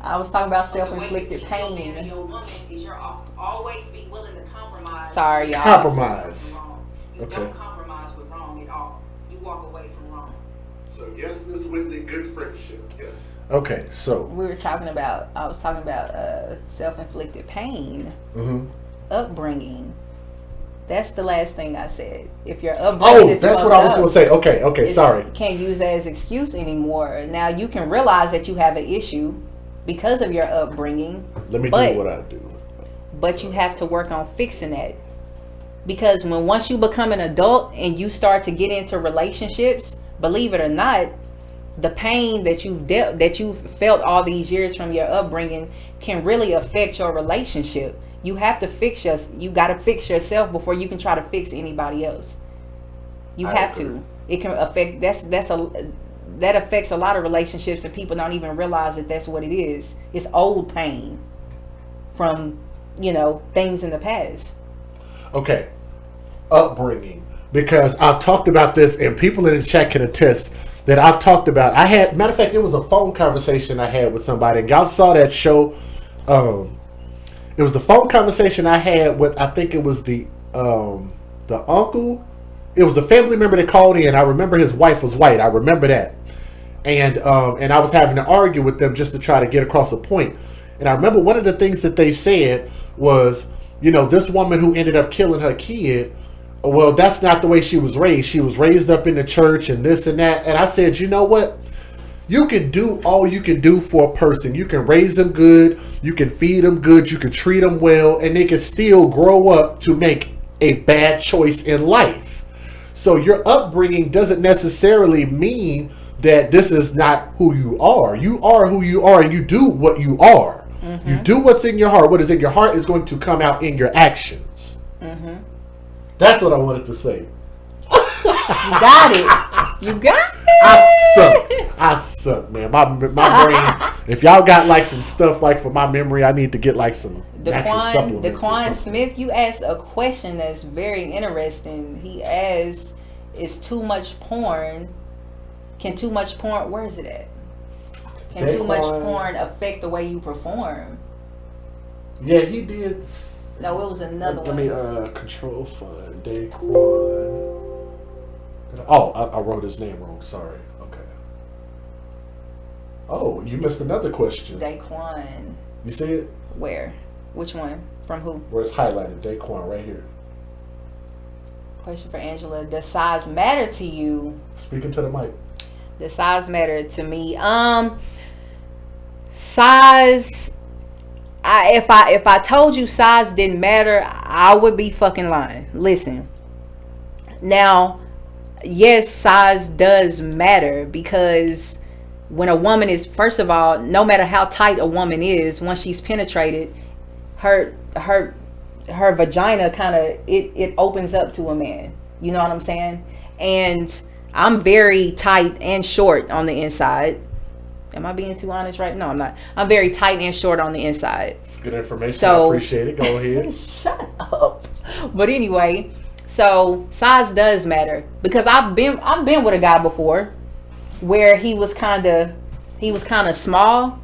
I was talking about self-inflicted pain. Your woman is always be willing to compromise. Sorry, y'all. Compromise. You don't compromise with wrong at all. You walk away from wrong. So yes, Miss Whitley, good friendship. Yes. Okay, so I was talking about self-inflicted pain, upbringing. That's the last thing I said. If your upbringing is that's what I was going to say. Okay, sorry. Can't use that as excuse anymore. Now you can realize that you have an issue because of your upbringing. Let me do what I do. But you have to work on fixing that. Because once you become an adult and you start to get into relationships, believe it or not, the pain that you've felt all these years from your upbringing can really affect your relationship. You have to you got to fix yourself before you can try to fix anybody else. You have to. It can affect, that affects a lot of relationships, and people don't even realize that that's what it is. It's old pain from, things in the past. Okay. Upbringing. Because I've talked about this, and people in the chat can attest that I've talked about. Matter of fact, it was a phone conversation I had with somebody, and y'all saw that show. It was the phone conversation I had with, I think it was the uncle. It was a family member that called in. I remember his wife was white. I remember that. And I was having to argue with them just to try to get across a point. And I remember one of the things that they said was, this woman who ended up killing her kid, well, that's not the way she was raised. She was raised up in the church and this and that. And I said, you know what? You can do all you can do for a person. You can raise them good. You can feed them good. You can treat them well. And they can still grow up to make a bad choice in life. So your upbringing doesn't necessarily mean that this is not who you are. You are who you are, and you do what you are. Mm-hmm. You do what's in your heart. What is in your heart is going to come out in your actions. Mm-hmm. That's what I wanted to say. You got it. You got it. I suck, man. My brain. If y'all got like some stuff like for my memory, I need to get like some natural supplements. DeQuan Smith, you asked a question that's very interesting. He asked, "Is too much porn? Can too much porn? Where is it at? Can too much porn affect the way you perform?" Yeah, he did. No, it was another one. Let me control fund DaQuan. Oh, I wrote his name wrong. Sorry. Okay. Oh, you missed another question. DaQuan. You see it? Where? Which one? From who? Where it's highlighted. DaQuan right here. Question for Angela. Does size matter to you? Speaking to the mic. Does size matter to me? Size. If I told you size didn't matter, I would be fucking lying. Listen. Now, yes, size does matter, because when a woman is, first of all, no matter how tight a woman is, once she's penetrated, her vagina kind of it opens up to a man. You know what I'm saying? And I'm very tight and short on the inside. Am I being too honest right? No, I'm not. I'm very tight and short on the inside. It's good information. So, I appreciate it. Go ahead. Shut up. But anyway, So size does matter, because I've been with a guy before where he was kind of small,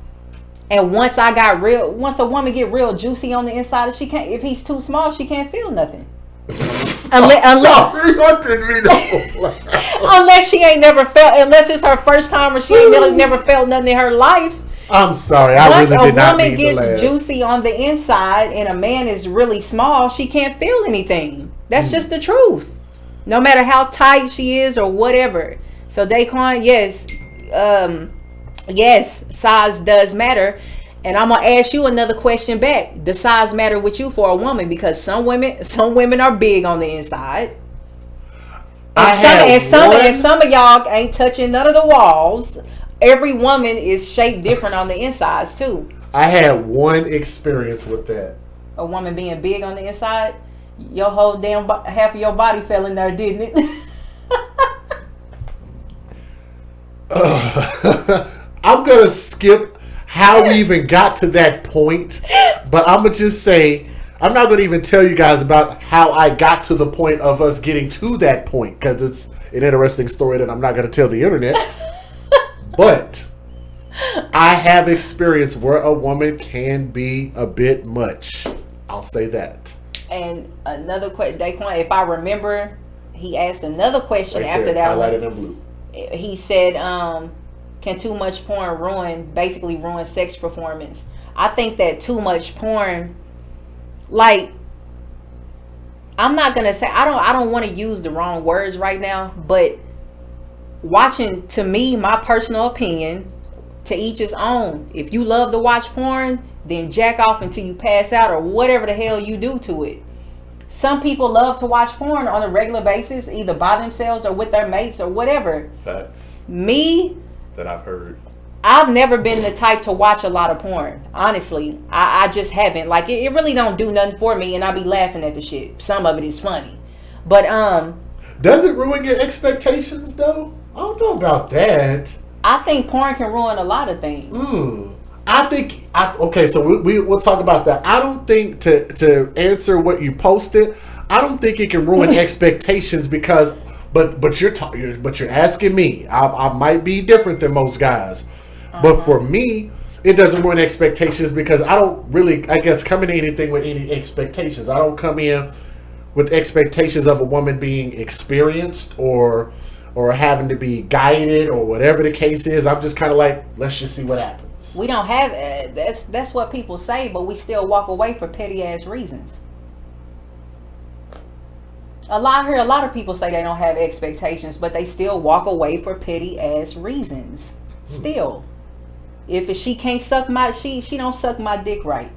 and once a woman get real juicy on the inside, if he's too small, she can't feel nothing. Unless she ain't never felt, unless it's her first time or she ain't never felt nothing in her life. I'm sorry, I really did not mean to laugh. Once a woman gets juicy on the inside and a man is really small, she can't feel anything. That's just the truth. No matter how tight she is or whatever. So Daquan, yes, size does matter. And I'm gonna ask you another question back. Does size matter with you for a woman? Because some women are big on the inside. And some of y'all ain't touching none of the walls. Every woman is shaped different on the insides too. I had one experience with that. A woman being big on the inside? Your whole damn half of your body fell in there, didn't it? I'm gonna skip how we even got to that point, but I'm gonna just say I'm not gonna even tell you guys about how I got to the point of us getting to that point, because it's an interesting story that I'm not gonna tell the internet. But I have experience where a woman can be a bit much. I'll say that. And another question, Daquan, if I remember, he asked another question right after that highlighted in blue. He said, can too much porn ruin sex performance? I think that too much porn, like, I'm not gonna say, I don't want to use the wrong words right now, but watching, to me, my personal opinion, to each his own. If you love to watch porn, then jack off until you pass out or whatever the hell you do to it. Some people love to watch porn on a regular basis, either by themselves or with their mates or whatever. Facts. Me, that I've heard, I've never been the type to watch a lot of porn. Honestly, I just haven't. Like, it really don't do nothing for me, and I be laughing at the shit. Some of it is funny, but does it ruin your expectations though? I don't know about that. I think porn can ruin a lot of things. Okay, so we'll talk about that. I don't think, to answer what you posted, I don't think it can ruin expectations, because but you're asking me. I might be different than most guys, but for me, it doesn't ruin expectations, because I don't really, I guess, come into anything with any expectations. I don't come in with expectations of a woman being experienced or having to be guided or whatever the case is. I'm just kind of like, let's just see what happens. We don't have that's what people say, but we still walk away for petty ass reasons. I hear a lot of people say they don't have expectations, but they still walk away for petty ass reasons. Still, if she can't suck she don't suck my dick right,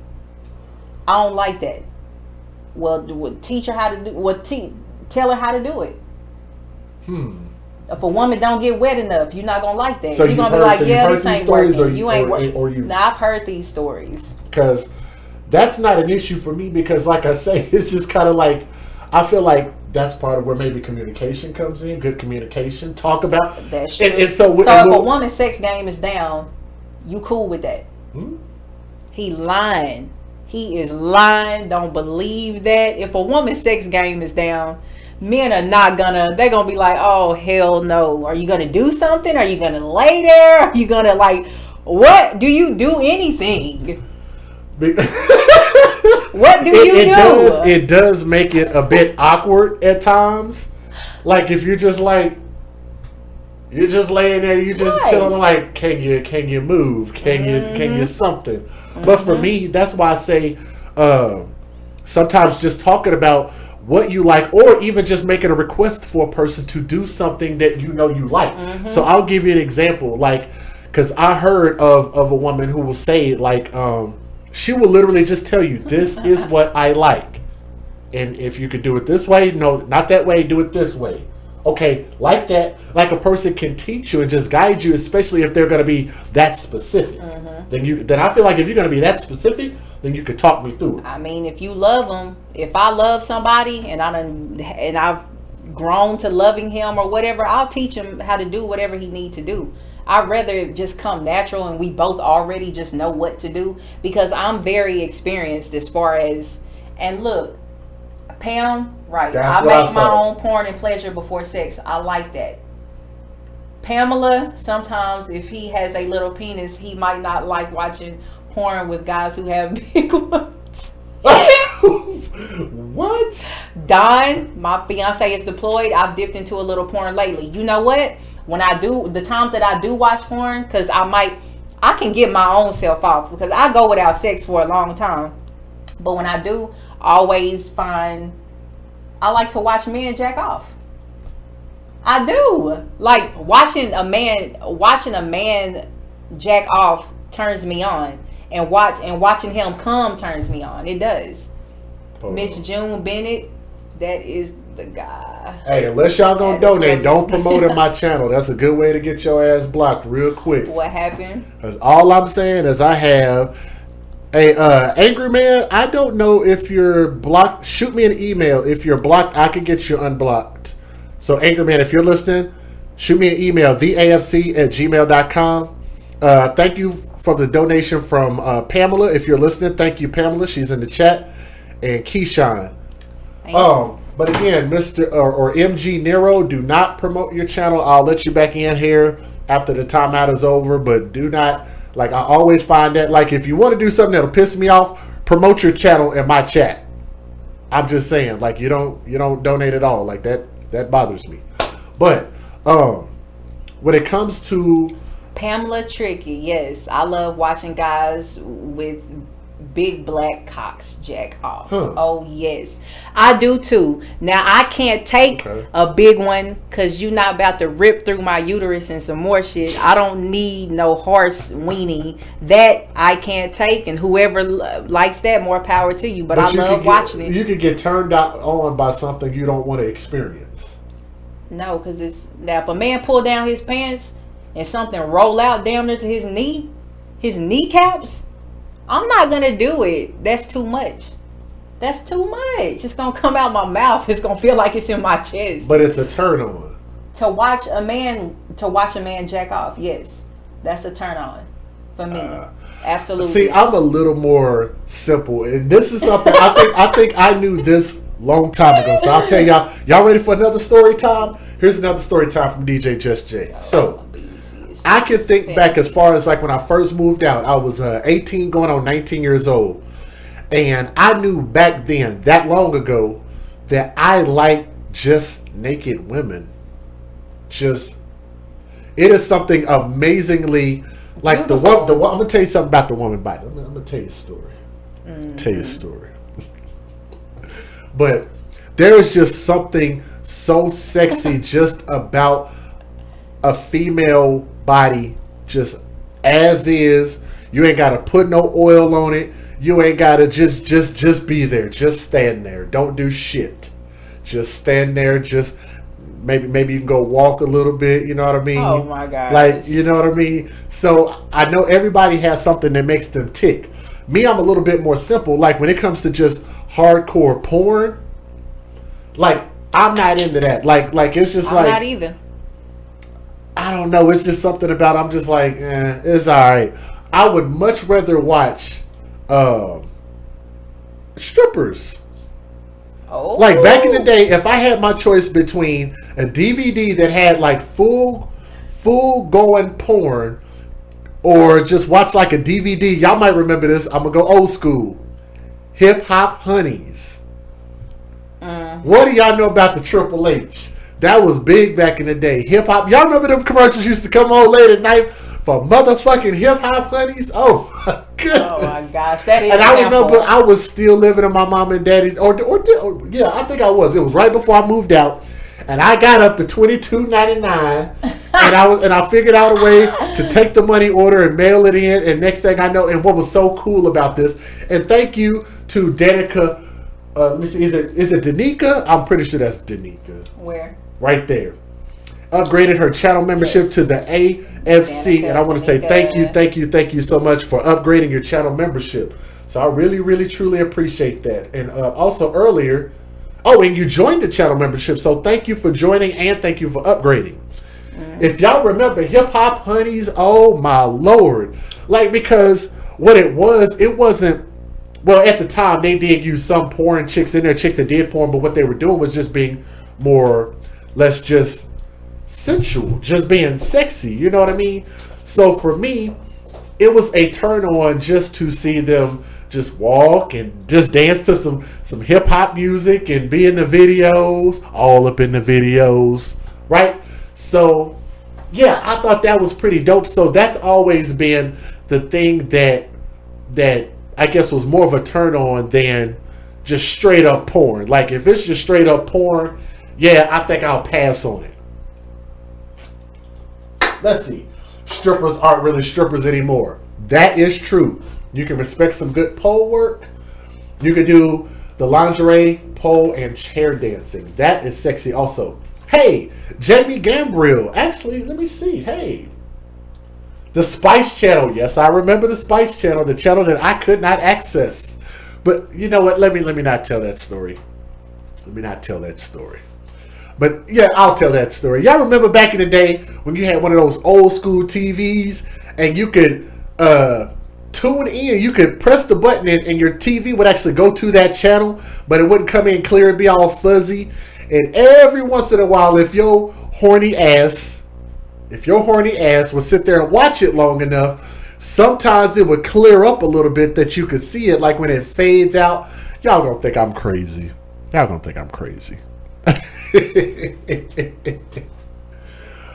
I don't like that. Well, teach her how to do. Tell her how to do it. If a woman don't get wet enough, you're not gonna like that. So you're gonna be like, yeah, this ain't working. Nah, I've heard these stories. Because that's not an issue for me, because like I say, it's just kind of like, I feel like that's part of where maybe communication comes in. Good communication. Talk about. That's true. And so if a woman's sex game is down, you cool with that? He lying. He is lying. Don't believe that. If a woman's sex game is down, men are not they're gonna be like, oh hell no. Are you gonna do something? Are you gonna lay there? Are you gonna, like, what? Do you do anything? What do you do? It does make it a bit awkward at times. Like, if you're just like, you're just laying there, you're just chilling, like, can you move? Can you something? But for me, that's why I say sometimes just talking about what you like, or even just making a request for a person to do something that you know you like. So I'll give you an example, like, because I heard of a woman who will say, like, she will literally just tell you, this is what I like, and if you could do it this way, no, not that way, do it this way. Okay, like that, like a person can teach you and just guide you, especially if they're going to be that specific. Then I feel like if you're going to be that specific, then you could talk me through it. I mean, if you love them, if I love somebody and I've grown to loving him or whatever, I'll teach him how to do whatever he needs to do. I'd rather it just come natural and we both already just know what to do, because I'm very experienced as far as, and look, Pam, right. That's I what I make my saw. own porn and pleasure before sex. I like that. Pamela, sometimes if he has a little penis, he might not like watching porn with guys who have big ones. What? Don, my fiance is deployed. I've dipped into a little porn lately. You know what? When I do, the times that I do watch porn, because I can get my own self off because I go without sex for a long time. But when I do, I like to watch men jack off. I do. Like watching a man jack off turns me on. And watching him come turns me on. It does. Miss June Bennett, that is the guy. Hey, unless y'all gonna donate, don't promote in my channel. That's a good way to get your ass blocked real quick. What happened? Because all I'm saying is I have a angry man. I don't know if you're blocked. Shoot me an email. If you're blocked, I can get you unblocked. So angry man, if you're listening, shoot me an email, theafc@gmail.com. Thank you for the donation from Pamela. If you're listening, thank you, Pamela. She's in the chat. And Keyshawn. But again, Mr. or MG Nero, do not promote your channel. I'll let you back in here after the timeout is over. But do not, like I always find that, like if you want to do something that'll piss me off, promote your channel in my chat. I'm just saying, like you don't donate at all. Like that bothers me. But when it comes to Pamela Tricky, yes, I love watching guys with big black cocks jack off. Oh yes, I do too. Now I can't take a big one because you're not about to rip through my uterus and some more shit. I don't need no horse weenie. That I can't take, and whoever likes that, more power to you. But I love watching it. You could get turned on by something you don't want to experience. No, because it's now if a man pull down his pants and something roll out down there to his kneecaps, I'm not gonna do it. That's too much. It's gonna come out my mouth. It's gonna feel like it's in my chest. But it's a turn on. To watch a man jack off, yes, that's a turn on for me. Absolutely. See, I'm a little more simple, and this is something I think I knew this long time ago. So I'll tell y'all. Y'all ready for another story time? Here's another story time from DJ Just J. So I can think back as far as like when I first moved out. I was 18 going on 19 years old. And I knew back then, that long ago, that I liked just naked women. It is something amazingly, like the one, I'm going to tell you something about the woman bite. I'm going to tell you a story. But there is just something so sexy just about a female body just as is. You ain't got to put no oil on it. You ain't got to just be there. Just stand there. Don't do shit. Just stand there. Just maybe you can go walk a little bit. You know what I mean? Oh my God. Like, you know what I mean? So I know everybody has something that makes them tick. Me, I'm a little bit more simple. Like when it comes to just hardcore porn, like I'm not into that. Like it's just I'm not either. I don't know. It's just something about I'm just like, it's all right. I would much rather watch strippers. Oh. Like back in the day, if I had my choice between a DVD that had like full going porn or just watch like a DVD, y'all might remember this. I'm gonna go old school. Hip Hop Honeys. What do y'all know about the Triple H? That was big back in the day. Hip hop. Y'all remember them commercials used to come on late at night for motherfucking Hip Hop Honeys? Oh my goodness. Oh my gosh, that is. And I remember I was still living in my mom and daddy's, or yeah, I think I was. It was right before I moved out, and I got up to $22.99, and I figured out a way to take the money order and mail it in. And next thing I know, and what was so cool about this, and thank you to Danica. Let me see, is it Danica? I'm pretty sure that's Danica. Where? Right there. Upgraded her channel membership to the AFC, Danica, and I want to say thank you so much for upgrading your channel membership. So I really, really, truly appreciate that. And also earlier, and you joined the channel membership, so thank you for joining and thank you for upgrading. If y'all remember Hip Hop Honeys, oh my Lord. Like, because what it wasn't well, at the time, they did use some porn chicks in there, chicks that did porn, but what they were doing was just being more, let's just sensual, just being sexy. You know what I mean? So for me, it was a turn on just to see them just walk and just dance to some hip hop music and be in the videos, all up in the videos, right? So yeah, I thought that was pretty dope. So that's always been the thing that I guess was more of a turn on than just straight up porn. Like if it's just straight up porn, yeah, I think I'll pass on it. Let's see. Strippers aren't really strippers anymore. That is true. You can respect some good pole work. You can do the lingerie, pole, and chair dancing. That is sexy also. Hey, Jamie Gambriel. Actually, let me see. Hey. The Spice Channel. Yes, I remember the Spice Channel. The channel that I could not access. But you know what? Let me not tell that story. Let me not tell that story. But yeah, I'll tell that story. Y'all remember back in the day when you had one of those old school TVs and you could tune in, you could press the button and your TV would actually go to that channel, but it wouldn't come in clear, it'd be all fuzzy. And every once in a while, if your horny ass would sit there and watch it long enough, sometimes it would clear up a little bit that you could see it, like when it fades out. Y'all gonna think I'm crazy.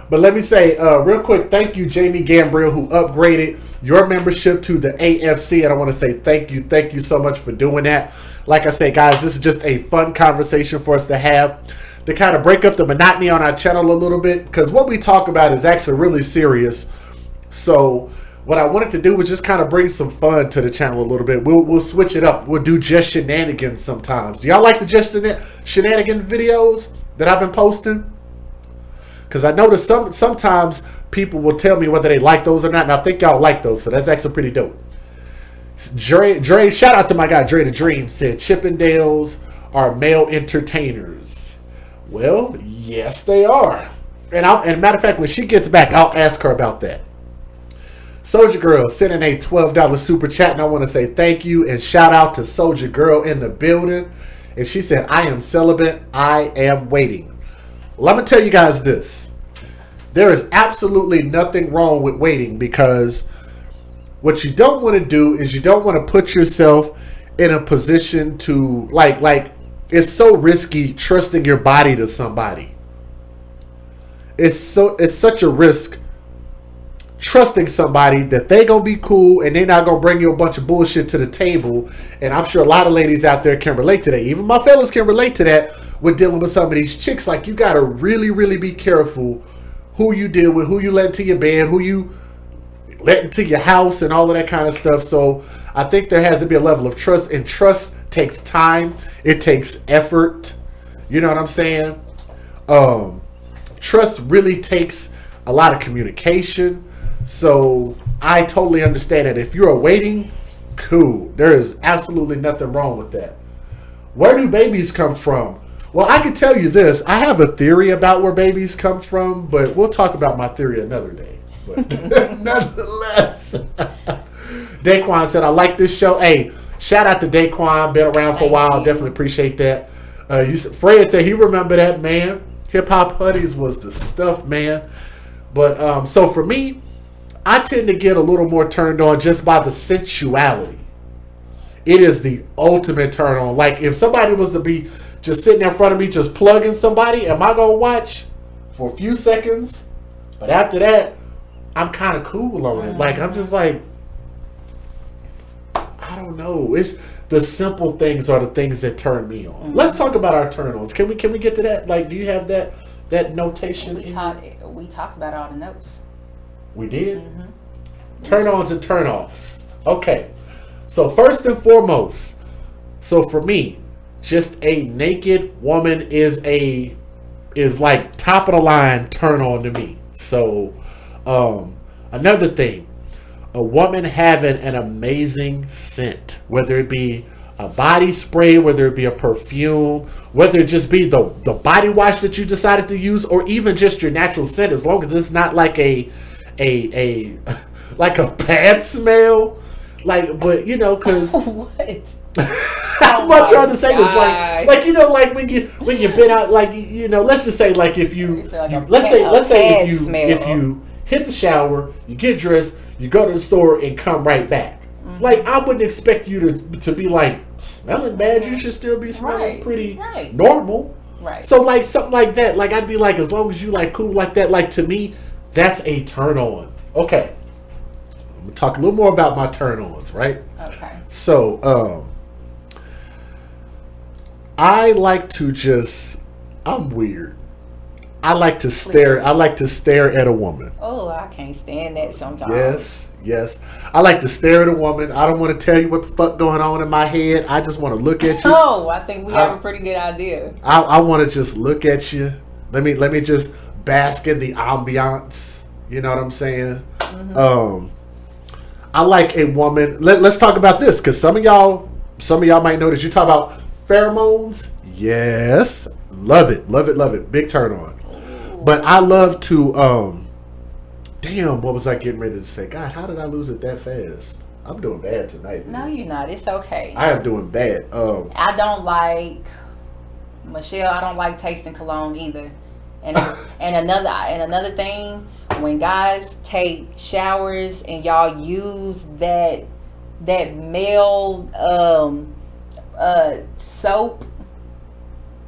But let me say real quick, thank you Jamie Gambriel, who upgraded your membership to the AFC, and I want to say thank you so much for doing that. Like I say, guys, this is just a fun conversation for us to have to kind of break up the monotony on our channel a little bit, because what we talk about is actually really serious. So what I wanted to do was just kind of bring some fun to the channel a little bit. We'll switch it up. We'll do just shenanigans sometimes. Do y'all like the just shenanigan videos that I've been posting? Because I noticed sometimes people will tell me whether they like those or not, and I think y'all like those, so that's actually pretty dope. Dre, shout out to my guy Dre the Dream, said Chippendales are male entertainers. Well, yes they are. And matter of fact, when she gets back, I'll ask her about that. Soldier Girl sent in a $12 super chat, and I want to say thank you and shout out to Soldier Girl in the building. And she said, I am celibate, I am waiting. Let me tell you guys this. There is absolutely nothing wrong with waiting, because what you don't want to do is you don't want to put yourself in a position to like it's so risky trusting your body to somebody. It's such a risk trusting somebody that they gonna be cool and they not gonna bring you a bunch of bullshit to the table. And I'm sure a lot of ladies out there can relate to that. Even my fellas can relate to that with dealing with some of these chicks. Like, you gotta really, really be careful who you deal with, who you let into your bed, who you let into your house, and all of that kind of stuff. So I think there has to be a level of trust, and trust takes time. It takes effort. You know what I'm saying? Trust really takes a lot of communication. So I totally understand that. If you're waiting, cool. There is absolutely nothing wrong with that. Where do babies come from? Well, I can tell you this. I have a theory about where babies come from, but we'll talk about my theory another day. But nonetheless, Daquan said, I like this show. Hey, shout out to Daquan. Been around for a while. Definitely appreciate that. Fred said he remember that, man. Hip Hop Hoodies was the stuff, man. But so for me, I tend to get a little more turned on just by the sensuality. It is the ultimate turn on. Like, if somebody was to be just sitting in front of me, just plugging somebody, am I going to watch for a few seconds? But after that, I'm kind of cool on it. Like, I'm just like, I don't know. It's the simple things are the things that turn me on. Mm-hmm. Let's talk about our turn-ons. Can we get to that? Like, do you have that notation? We talked about all the notes. We did? Mm-hmm. Turn-ons and turn-offs. Okay. So first and foremost, so for me, just a naked woman is like top of the line turn on to me. So another thing, a woman having an amazing scent, whether it be a body spray, whether it be a perfume, whether it just be the body wash that you decided to use, or even just your natural scent, as long as it's not like a like a bad smell. Like, but you know, because What? I'm not trying to say this, like you know, like when you've been out, like you know, let's just say like if let's say if you hit the shower, you get dressed, you go to the store and come right back. Mm-hmm. Like I wouldn't expect you to be like smelling bad. You should still be smelling pretty normal. Right. So like something like that, like I'd be like, as long as you like cool like that, like to me, that's a turn on. Okay. I'm gonna talk a little more about my turn ons, right? Okay. So I like to I'm weird. I like to stare at a woman. Oh, I can't stand that sometimes. Yes. I like to stare at a woman. I don't want to tell you what the fuck going on in my head. I just want to look at you. Oh, I think we have a pretty good idea. I want to just look at you. Let me just bask in the ambiance. You know what I'm saying? Mm-hmm. I like a woman. Let's talk about this because some of y'all might know that you talk about pheromones. Yes, love it. Big turn on. Ooh. But I love to. Damn, what was I getting ready to say? God, how did I lose it that fast? I'm doing bad tonight. Man. No, you're not. It's okay. I am doing bad. I don't like Michelle. I don't like tasting cologne either. And another thing, when guys take showers and y'all use that male soap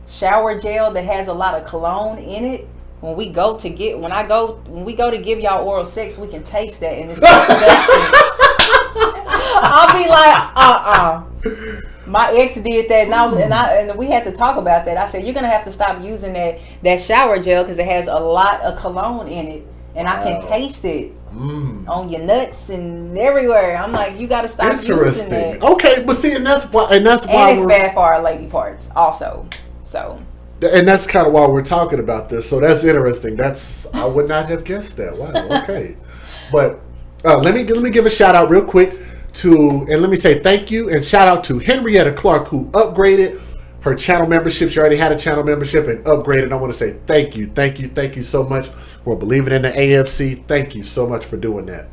shower gel that has a lot of cologne in it, when we go to give y'all oral sex, we can taste that and it's disgusting. I'll be like, My ex did that, and we had to talk about that. I said, you're gonna have to stop using that shower gel because it has a lot of cologne in it, and I can taste it on your nuts and everywhere. I'm like, you gotta stop using that. Okay, but see, and that's why it's bad for our lady parts also. So. And that's kind of why we're talking about this. So that's interesting. I would not have guessed that. Wow. Okay, but let me give a shout out real quick. And let me say thank you and shout out to Henrietta Clark, who upgraded her channel membership. She already had a channel membership and upgraded. I want to say thank you so much for believing in the AFC. Thank you so much for doing that.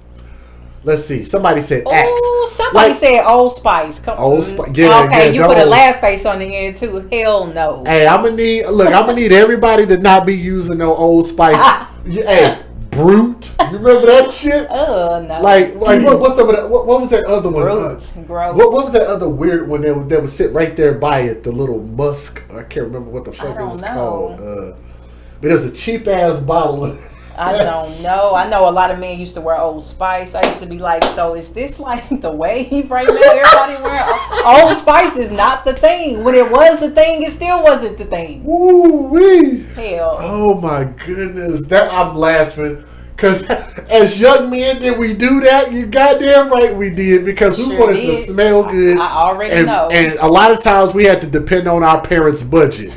Let's see. Somebody said Axe. Oh, somebody said Old Spice. Old Spice. Yeah, okay, you put a laugh face on the end too. Hell no. Hey, I'm gonna need everybody to not be using no Old Spice. Hey. Brute, you remember that shit? No. Like what's some of that? What was that other one? Gross. What was that other weird one that would sit right there by it? The little musk. I can't remember what the fuck it was called. But it was a cheap ass bottle. I don't know. I know a lot of men used to wear Old Spice. I used to be like, so is this like the wave right now? Everybody wearing Old Spice is not the thing. When it was the thing, it still wasn't the thing. Woo wee! Hell. Oh my goodness! That I'm laughing because as young men, did we do that? You goddamn right we did because we wanted to smell good. I already know. And a lot of times we had to depend on our parents' budget.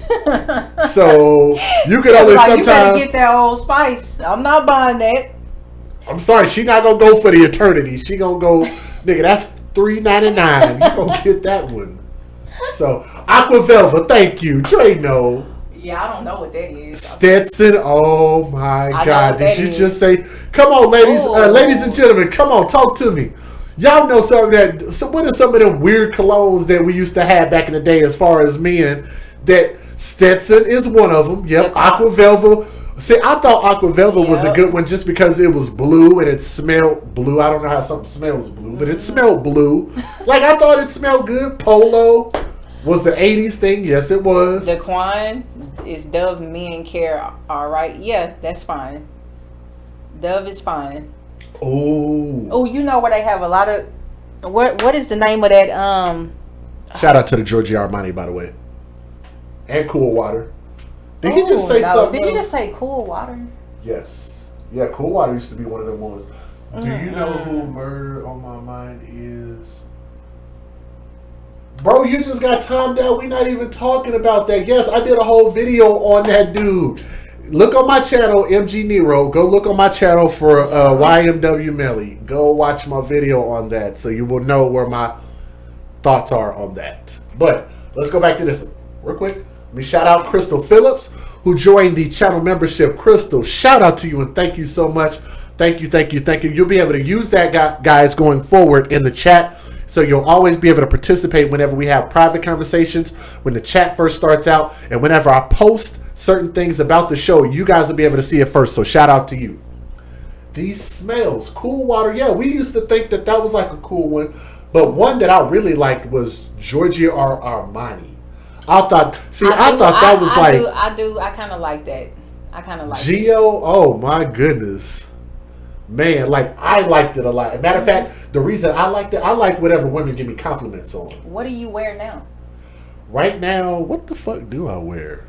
So you could only sometimes. You better get that Old Spice. I'm not buying that. I'm sorry, she not gonna go for the eternity. She gonna go, nigga. That's $3.99. You gonna get that one. So Aqua Velva, thank you, Trano. Yeah, I don't know what that is. Stetson, oh my God! Did you just say? Come on, ladies, ladies and gentlemen, come on, talk to me. Y'all know some of that. So what are some of them weird colognes that we used to have back in the day, as far as men? That Stetson is one of them. Yep, Aqua Velva. See, I thought Aqua Velva was a good one just because it was blue and it smelled blue. I don't know how something smells blue, but it smelled blue. Like I thought it smelled good. Polo was the 80s thing. Yes, it was. Daquan is Dove Men Care. All right. Yeah, that's fine. Dove is fine. Oh, you know where they have a lot of what is the name of that shout out to the Giorgio Armani, by the way. And Cool Water. Did he just say something? Did you just say Cool Water? Yes. Yeah, Cool Water used to be one of them ones. Do you know who Murder on My Mind is? Bro, you just got timed out. We're not even talking about that. Yes, I did a whole video on that dude. Look on my channel, MG Nero. Go look on my channel for YMW Melly. Go watch my video on that so you will know where my thoughts are on that. But let's go back to this one real quick. Let me shout out Crystal Phillips, who joined the channel membership. Crystal, shout out to you and thank you so much. Thank you, thank you, thank you. You'll be able to use that, guys, going forward in the chat. So you'll always be able to participate whenever we have private conversations, when the chat first starts out, and whenever I post certain things about the show, you guys will be able to see it first. So shout out to you. These smells, cool water. Yeah, we used to think that was like a cool one. But one that I really liked was Giorgio Armani. I thought that was I kind of like that. I kind of like Gio. Oh my goodness. Man, like I liked it a lot. Matter of fact, the reason I liked it, I like whatever women give me compliments on. What do you wear now? Right now, what the fuck do I wear?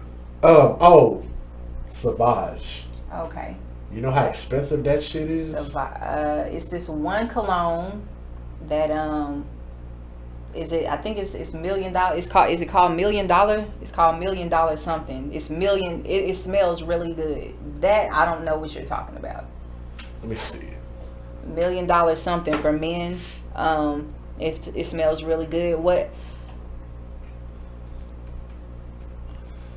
Sauvage. Okay. You know how expensive that shit is? It's this one cologne that is it? I think it's $1 million. Is it called $1 million? It's called $1 million something. It's million. It smells really good. That I don't know what you're talking about. Let me see. $1 million something for men. If it smells really good. What?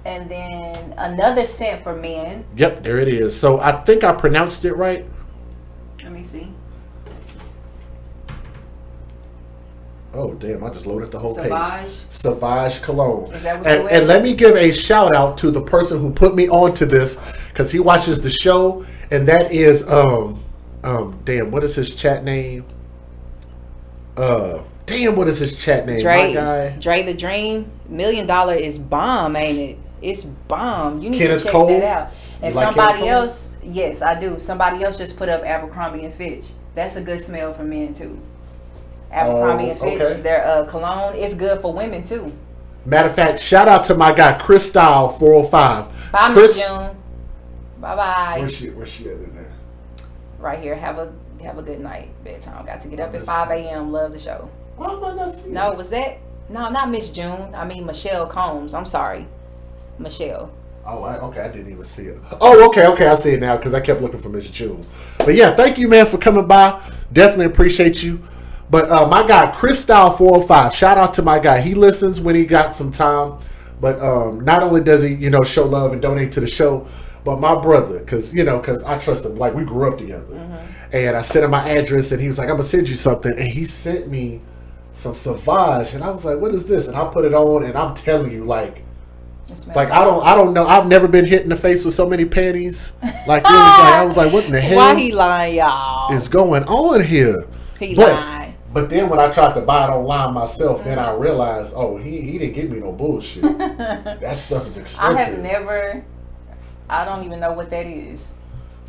And then another scent for men. Yep, there it is. So I think I pronounced it right. Let me see. Oh, damn, I just loaded the whole Sauvage. page. Sauvage Cologne. Is that what you wear? And let me give a shout out to the person who put me onto this, because he watches the show, and that is, damn, what is his chat name? What is his chat name? Dre, my guy. Dre the Dream. $1 million is bomb, ain't it? It's bomb. You need Kenneth to check Cole? that out. And You like somebody Kenneth Cole? else, yes, I do. Somebody else just put up Abercrombie and Fitch. That's a good smell for men too. Abercrombie and Fitch, okay. their cologne is good for women too. Matter of fact, shout out to my guy Chris Style 405. Bye, Miss June. Bye bye. Where's she at in there? Right here. Have a good night. Bedtime. Got to get up at 5 a.m. Love the show. Why am I not seeing No, was that? No, not Miss June. I mean Michelle Combs. I'm sorry, Michelle. Oh, okay. I didn't even see it. Oh, okay. I see it now because I kept looking for Miss June. But yeah, thank you, man, for coming by. Definitely appreciate you. But my guy, Chris Style 405, shout out to my guy. He listens when he got some time. But not only does he, show love and donate to the show, but my brother, because I trust him. Like, we grew up together. Mm-hmm. And I sent him my address, and he was like, I'm going to send you something. And he sent me some Sauvage. And I was like, what is this? And I put it on, and I'm telling you, like I don't know. I've never been hit in the face with so many panties. Like, it was like, I was like, what in the hell? Why he lying, y'all? Is going on here? He lying. But then when I tried to buy it online myself, then I realized, he didn't give me no bullshit. That stuff is expensive. I don't even know what that is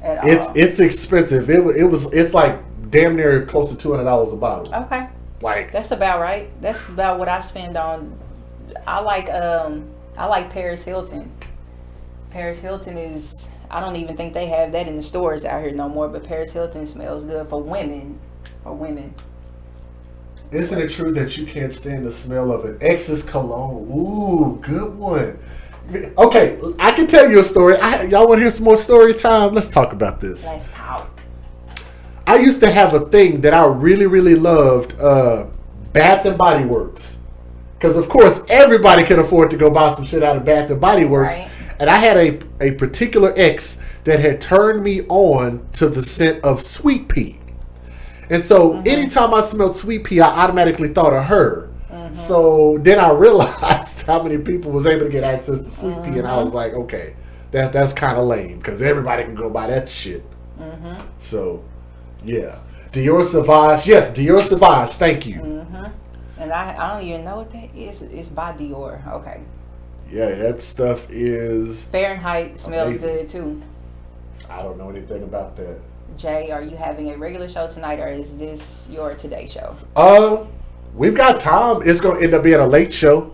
at all. All. It's expensive. It's like damn near close to $200 a bottle. Okay. Like, that's about right. That's about what I spend on. I like Paris Hilton. Paris Hilton is, I don't even think they have that in the stores out here no more, but Paris Hilton smells good for women. Isn't it true that you can't stand the smell of an ex's cologne? Ooh, good one. Okay, I can tell you a story. Y'all want to hear some more story time? Let's talk about this. Let's talk. I used to have a thing that I really, really loved, Bath and Body Works. Because, of course, everybody can afford to go buy some shit out of Bath and Body Works. Right. And I had a particular ex that had turned me on to the scent of Sweet Pea. And so anytime I smelled Sweet Pea, I automatically thought of her. So then I realized how many people was able to get access to Sweet Pea. And I was like, okay, that's kind of lame because everybody can go buy that shit. So, yeah. Dior Sauvage. Yes, Dior Sauvage. Thank you. And I don't even know what that is. It's by Dior. Okay. Yeah, that stuff is... Fahrenheit smells amazing. Good too. I don't know anything about that. Jay, are you having a regular show tonight or is this your Today show? We've got time. It's going to end up being a late show.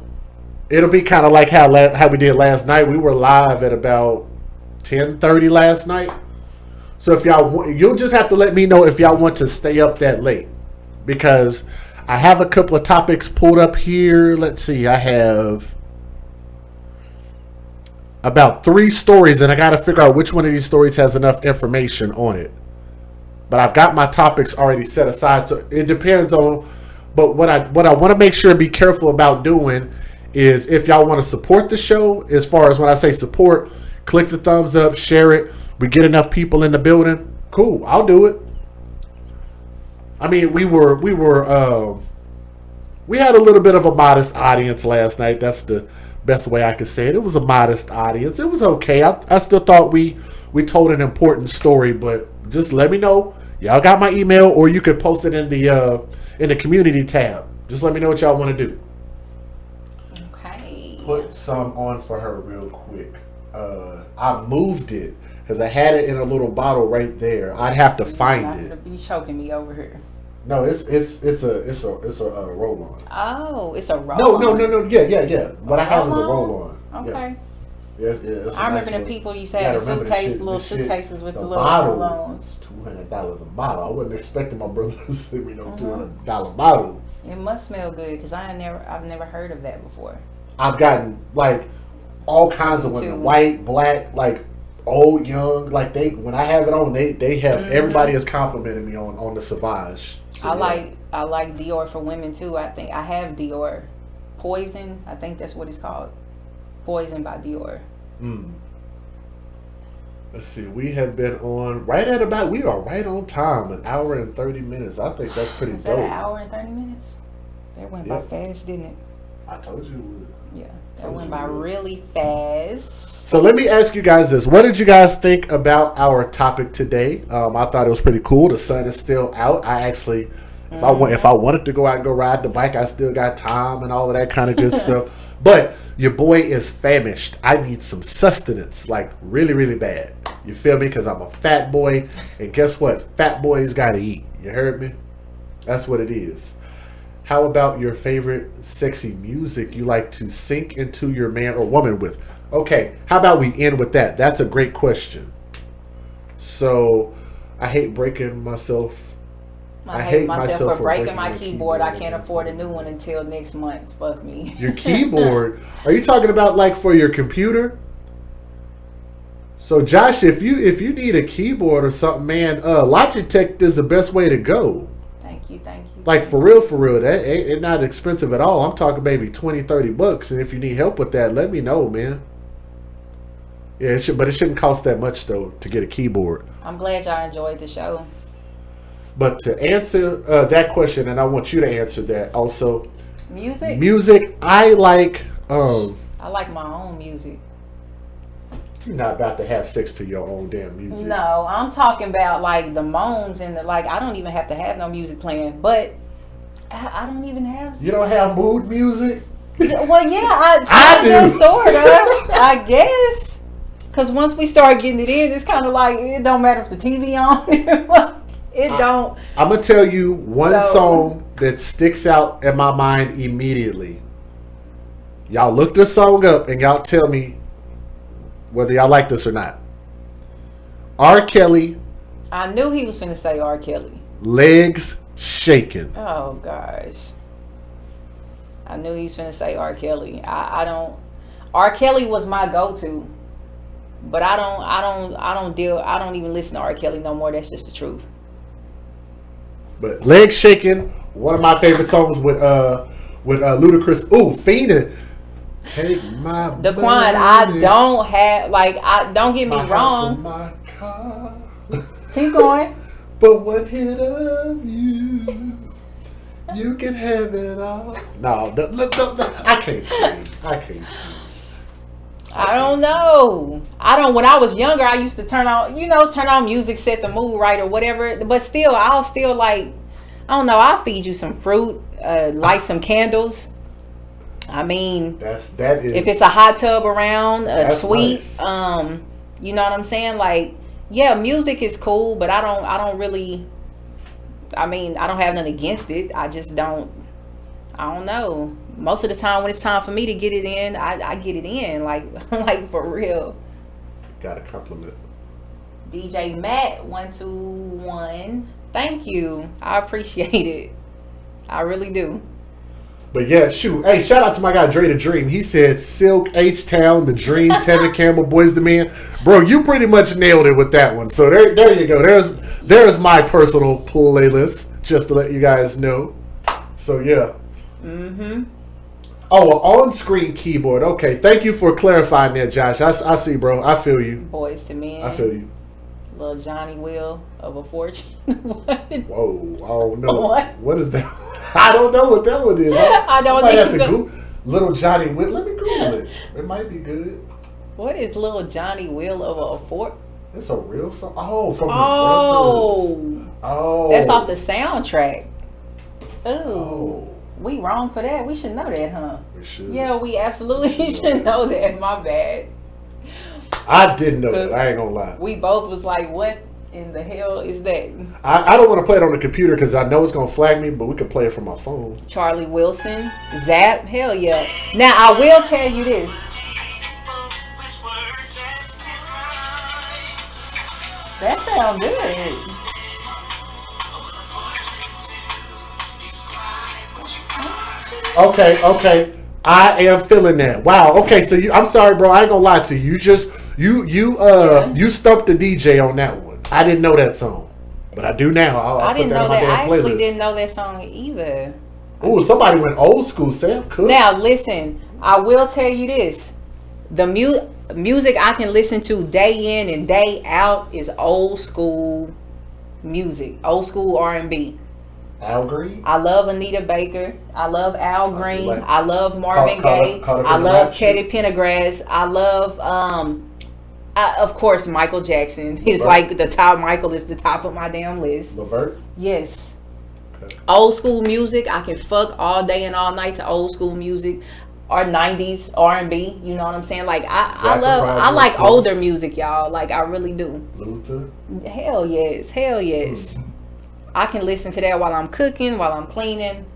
It'll be kind of like how we did last night. We were live at about 10:30 last night. So if y'all want, you'll just have to let me know if y'all want to stay up that late. Because I have a couple of topics pulled up here. Let's see. I have about 3 stories, and I got to figure out which one of these stories has enough information on it. But I've got my topics already set aside, so it depends on. But what I want to make sure and be careful about doing is if y'all want to support the show, as far as when I say support, click the thumbs up, share it. We get enough people in the building, Cool. I'll do it. I mean, we had a little bit of a modest audience last night. That's the best way I could say it. It was a modest audience. It was okay. I still thought we told an important story, but just let me know. Y'all got my email, or you could post it in the community tab. Just let me know what y'all want to do. Okay. Put some on for her real quick. I moved it because I had it in a little bottle right there. I'd have to find it. Be choking me over here. No, it's a roll on. Oh, it's a roll. No. Yeah. What I have is a roll on. Okay. Yeah. I remember the people used to have the suitcases with the little roll-ons. $200 a bottle. I wasn't expecting my brother to send me no $200 bottle. It must smell good because I've never heard of that before. I've gotten like all kinds of women, white, black, like old, young. Like when I have it on, they have everybody has complimented me on the Sauvage. So, I like Dior for women too. I think I have Dior Poison. I think that's what it's called. Poison by Dior. Let's see. We have been on we are right on time, 1 hour and 30 minutes. I think that's pretty Is dope. that 1 hour and 30 minutes? That went by fast, didn't it? I told you it would. Yeah, that went by really fast. So let me ask you guys this. What did you guys think about our topic today? I thought it was pretty cool. The sun is still out. I actually, if I wanted to go out and go ride the bike, I still got time and all of that kind of good stuff. But your boy is famished. I need some sustenance, like really, really bad. You feel me? Because I'm a fat boy. And guess what? Fat boys got to eat. You heard me? That's what it is. How about your favorite sexy music you like to sink into your man or woman with? Okay, how about we end with that? That's a great question. So, I hate breaking myself. I hate myself for breaking my keyboard. I can't afford a new one until next month. Fuck me. Your keyboard? Are you talking about like for your computer? So, Josh, if you need a keyboard or something, man, Logitech is the best way to go. Thank you. Like, for real, that ain't not expensive at all. I'm talking maybe $20-$30. And if you need help with that, let me know, man. Yeah, but it shouldn't cost that much, though, to get a keyboard. I'm glad y'all enjoyed the show. But to answer that question, and I want you to answer that also. Music, I like... I like my own music. You're not about to have sex to your own damn music. No, I'm talking about like the moans and the like. I don't even have to have no music playing, but I don't even have. You don't have mood music? Well, yeah, I do. Sort of, I guess. Because once we start getting it in, it's kind of like it don't matter if the TV on. It don't. I'm gonna tell you one song that sticks out in my mind immediately. Y'all look this song up and y'all tell me whether y'all like this or not. R. Kelly. I knew he was finna say R. Kelly. Legs Shaking. Oh gosh. I knew he was finna say R. Kelly. I don't. R. Kelly was my go-to, but I don't even listen to R. Kelly no more. That's just the truth. But Legs Shaking, one of my favorite songs with Ludacris. Ooh, Fiendin'. Take my Daquan, I don't have don't get me wrong. My car. Keep going. But one hit of you, you can have it all. No, I can't sing. I don't know. When I was younger, I used to turn on music, set the mood right or whatever. But still, I'll still like, I don't know. I'll feed you some fruit, light some candles. I mean, that is. If it's a hot tub around, a sweet, nice. You know what I'm saying? Like, yeah, music is cool, but I don't really. I mean, I don't have nothing against it. I just don't. I don't know. Most of the time, when it's time for me to get it in, I get it in, like for real. Got a compliment. DJ Matt 121. Thank you. I appreciate it. I really do. But yeah, shoot. Hey, shout out to my guy Dre the Dream. He said Silk, H-Town, The Dream, Tevin Campbell, Boys the Men. Bro, you pretty much nailed it with that one. So there you go. There's my personal playlist, just to let you guys know. So yeah. Mm-hmm. Oh, an on-screen keyboard. Okay, thank you for clarifying that, Josh. I see, bro. I feel you. Boys to Men. I feel you. Little Johnny Will of a Fortune. What? Whoa, I don't know. What? What is that? I don't know what that one is. I don't might have think to so. Google Little Johnny Will. Let me Google it. It might be good. What is Little Johnny Will of a Fort? It's a real song. Oh, from the Oh, Brothers. Oh, that's off the soundtrack. Ooh, Oh, we wrong for that. We should know that, huh? we should. Yeah, we absolutely should know that. My bad. I didn't know that. I ain't gonna lie. We both was like, what in the hell is that? I don't want to play it on the computer because I know it's gonna flag me, but we could play it from my phone. Charlie Wilson, Zap, hell yeah. Now I will tell you this. That sounds good. Okay. I am feeling that. Wow. Okay, so I'm sorry, bro. I ain't gonna lie to you. You stumped the DJ on that one. I didn't know that song, but I do now. I'll didn't put that know on my that. I damn actually playlist. didn't know that song either. Ooh, somebody went old school. Sam Cooke. Now listen, I will tell you this: the music I can listen to day in and day out is old school music, old school R&B. Al Green. I love Anita Baker. I love Al Green. like- I love Marvin Gaye. caught up I in the love rap Teddy shit. Pendergrass. I love of course Michael Jackson. He's Levert. like the top. Michael is the top of my damn list. Levert. Yes. Okay. Old school music. I can fuck all day and all night to old school music. Or 90s R&B. You know what I'm saying? Like I like Roger, of older course. music, y'all. Like I really do. Luther. Hell yes. Hell yes. I can listen to that while I'm cooking, while I'm cleaning,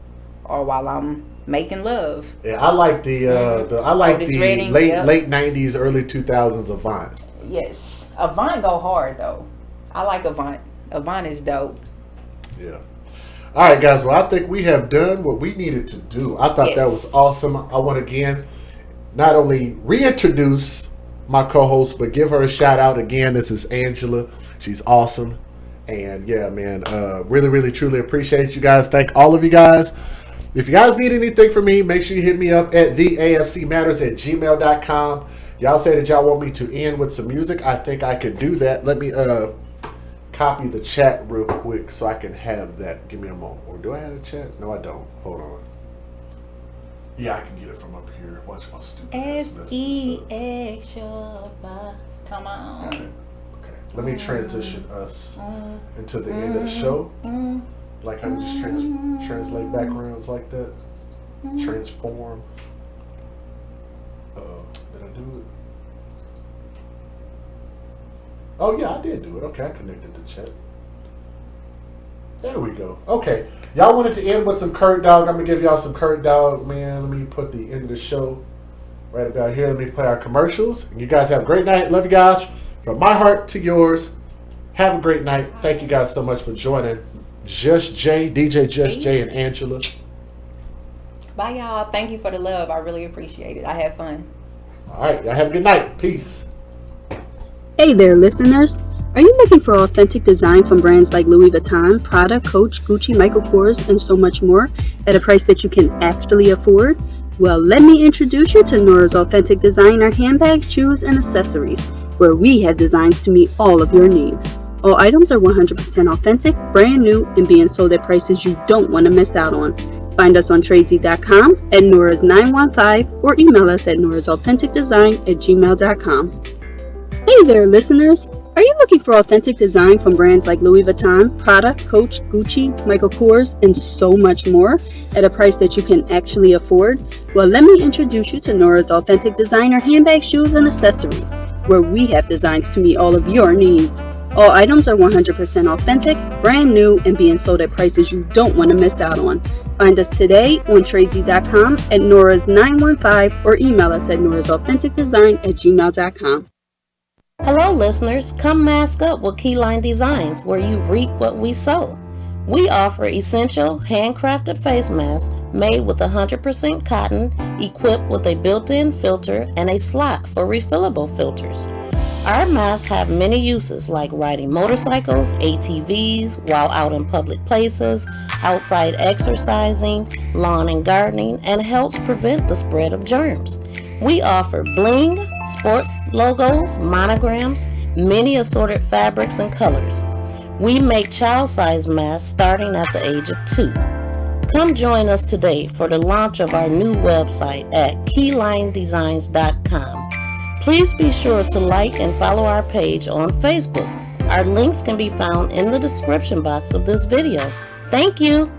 or while I'm making love. Yeah, I like the Otis Redding, late yep. late 90s, early 2000s Avant. Yes. Avant go hard though. I like Avant. Avant is dope. Yeah. All right, guys. Well, I think we have done what we needed to do. I thought that Yes. was awesome. I want to again not only reintroduce my co-host, but give her a shout out again. This is Angela. She's awesome. And yeah, man, really, really, truly appreciate you guys. Thank all of you guys. If you guys need anything from me, make sure you hit me up at theafcmatters@gmail.com. Y'all say that y'all want me to end with some music. I think I could do that. Let me copy the chat real quick so I can have that. Give me a moment. Or do I have a chat? No, I don't. Hold on. Yeah, I can get it from up here. Watch my stupid ass mess this up. SEX. Come on. Okay. Let me transition us into the end of the show. Like how we just translate backgrounds like that. Transform. Did I do it? Oh yeah, I did do it. Okay, I connected the chat. There we go. Okay. Y'all wanted to end with some Kurt Dog. I'm gonna give y'all some Kurt Dog, man. Let me put the end of the show right about here. Let me play our commercials. And you guys have a great night. Love you guys. From my heart to yours. Have a great night. Thank you guys so much for joining. Just Jay, DJ Just Jay, and Angela. Bye, y'all. Thank you for the love. I really appreciate it. I had fun. All right. Y'all have a good night. Peace. Hey there, listeners. Are you looking for authentic design from brands like Louis Vuitton, Prada, Coach, Gucci, Michael Kors, and so much more at a price that you can actually afford? Well, let me introduce you to Nora's Authentic Designer handbags, shoes, and accessories, where we have designs to meet all of your needs. All items are 100% authentic, brand new, and being sold at prices you don't want to miss out on. Find us on Tradesy.com at Nora's 915 or email us at norasauthenticdesign@gmail.com. Hey there, listeners. Are you looking for authentic design from brands like Louis Vuitton, Prada, Coach, Gucci, Michael Kors, and so much more at a price that you can actually afford? Well, let me introduce you to Nora's Authentic Designer handbags, shoes, and accessories, where we have designs to meet all of your needs. All items are 100% authentic, brand new, and being sold at prices you don't want to miss out on. Find us today on Tradesy.com at Nora's 915 or email us at norasauthenticdesign@gmail.com. Hello listeners, come mask up with Keyline Designs where you reap what we sow. We offer essential handcrafted face masks made with 100% cotton, equipped with a built-in filter and a slot for refillable filters. Our masks have many uses like riding motorcycles, ATVs, while out in public places, outside exercising, lawn and gardening, and helps prevent the spread of germs. We offer bling, sports logos, monograms, many assorted fabrics and colors. We make child-sized masks starting at the age of 2. Come join us today for the launch of our new website at keylinedesigns.com. Please be sure to like and follow our page on Facebook. Our links can be found in the description box of this video. Thank you.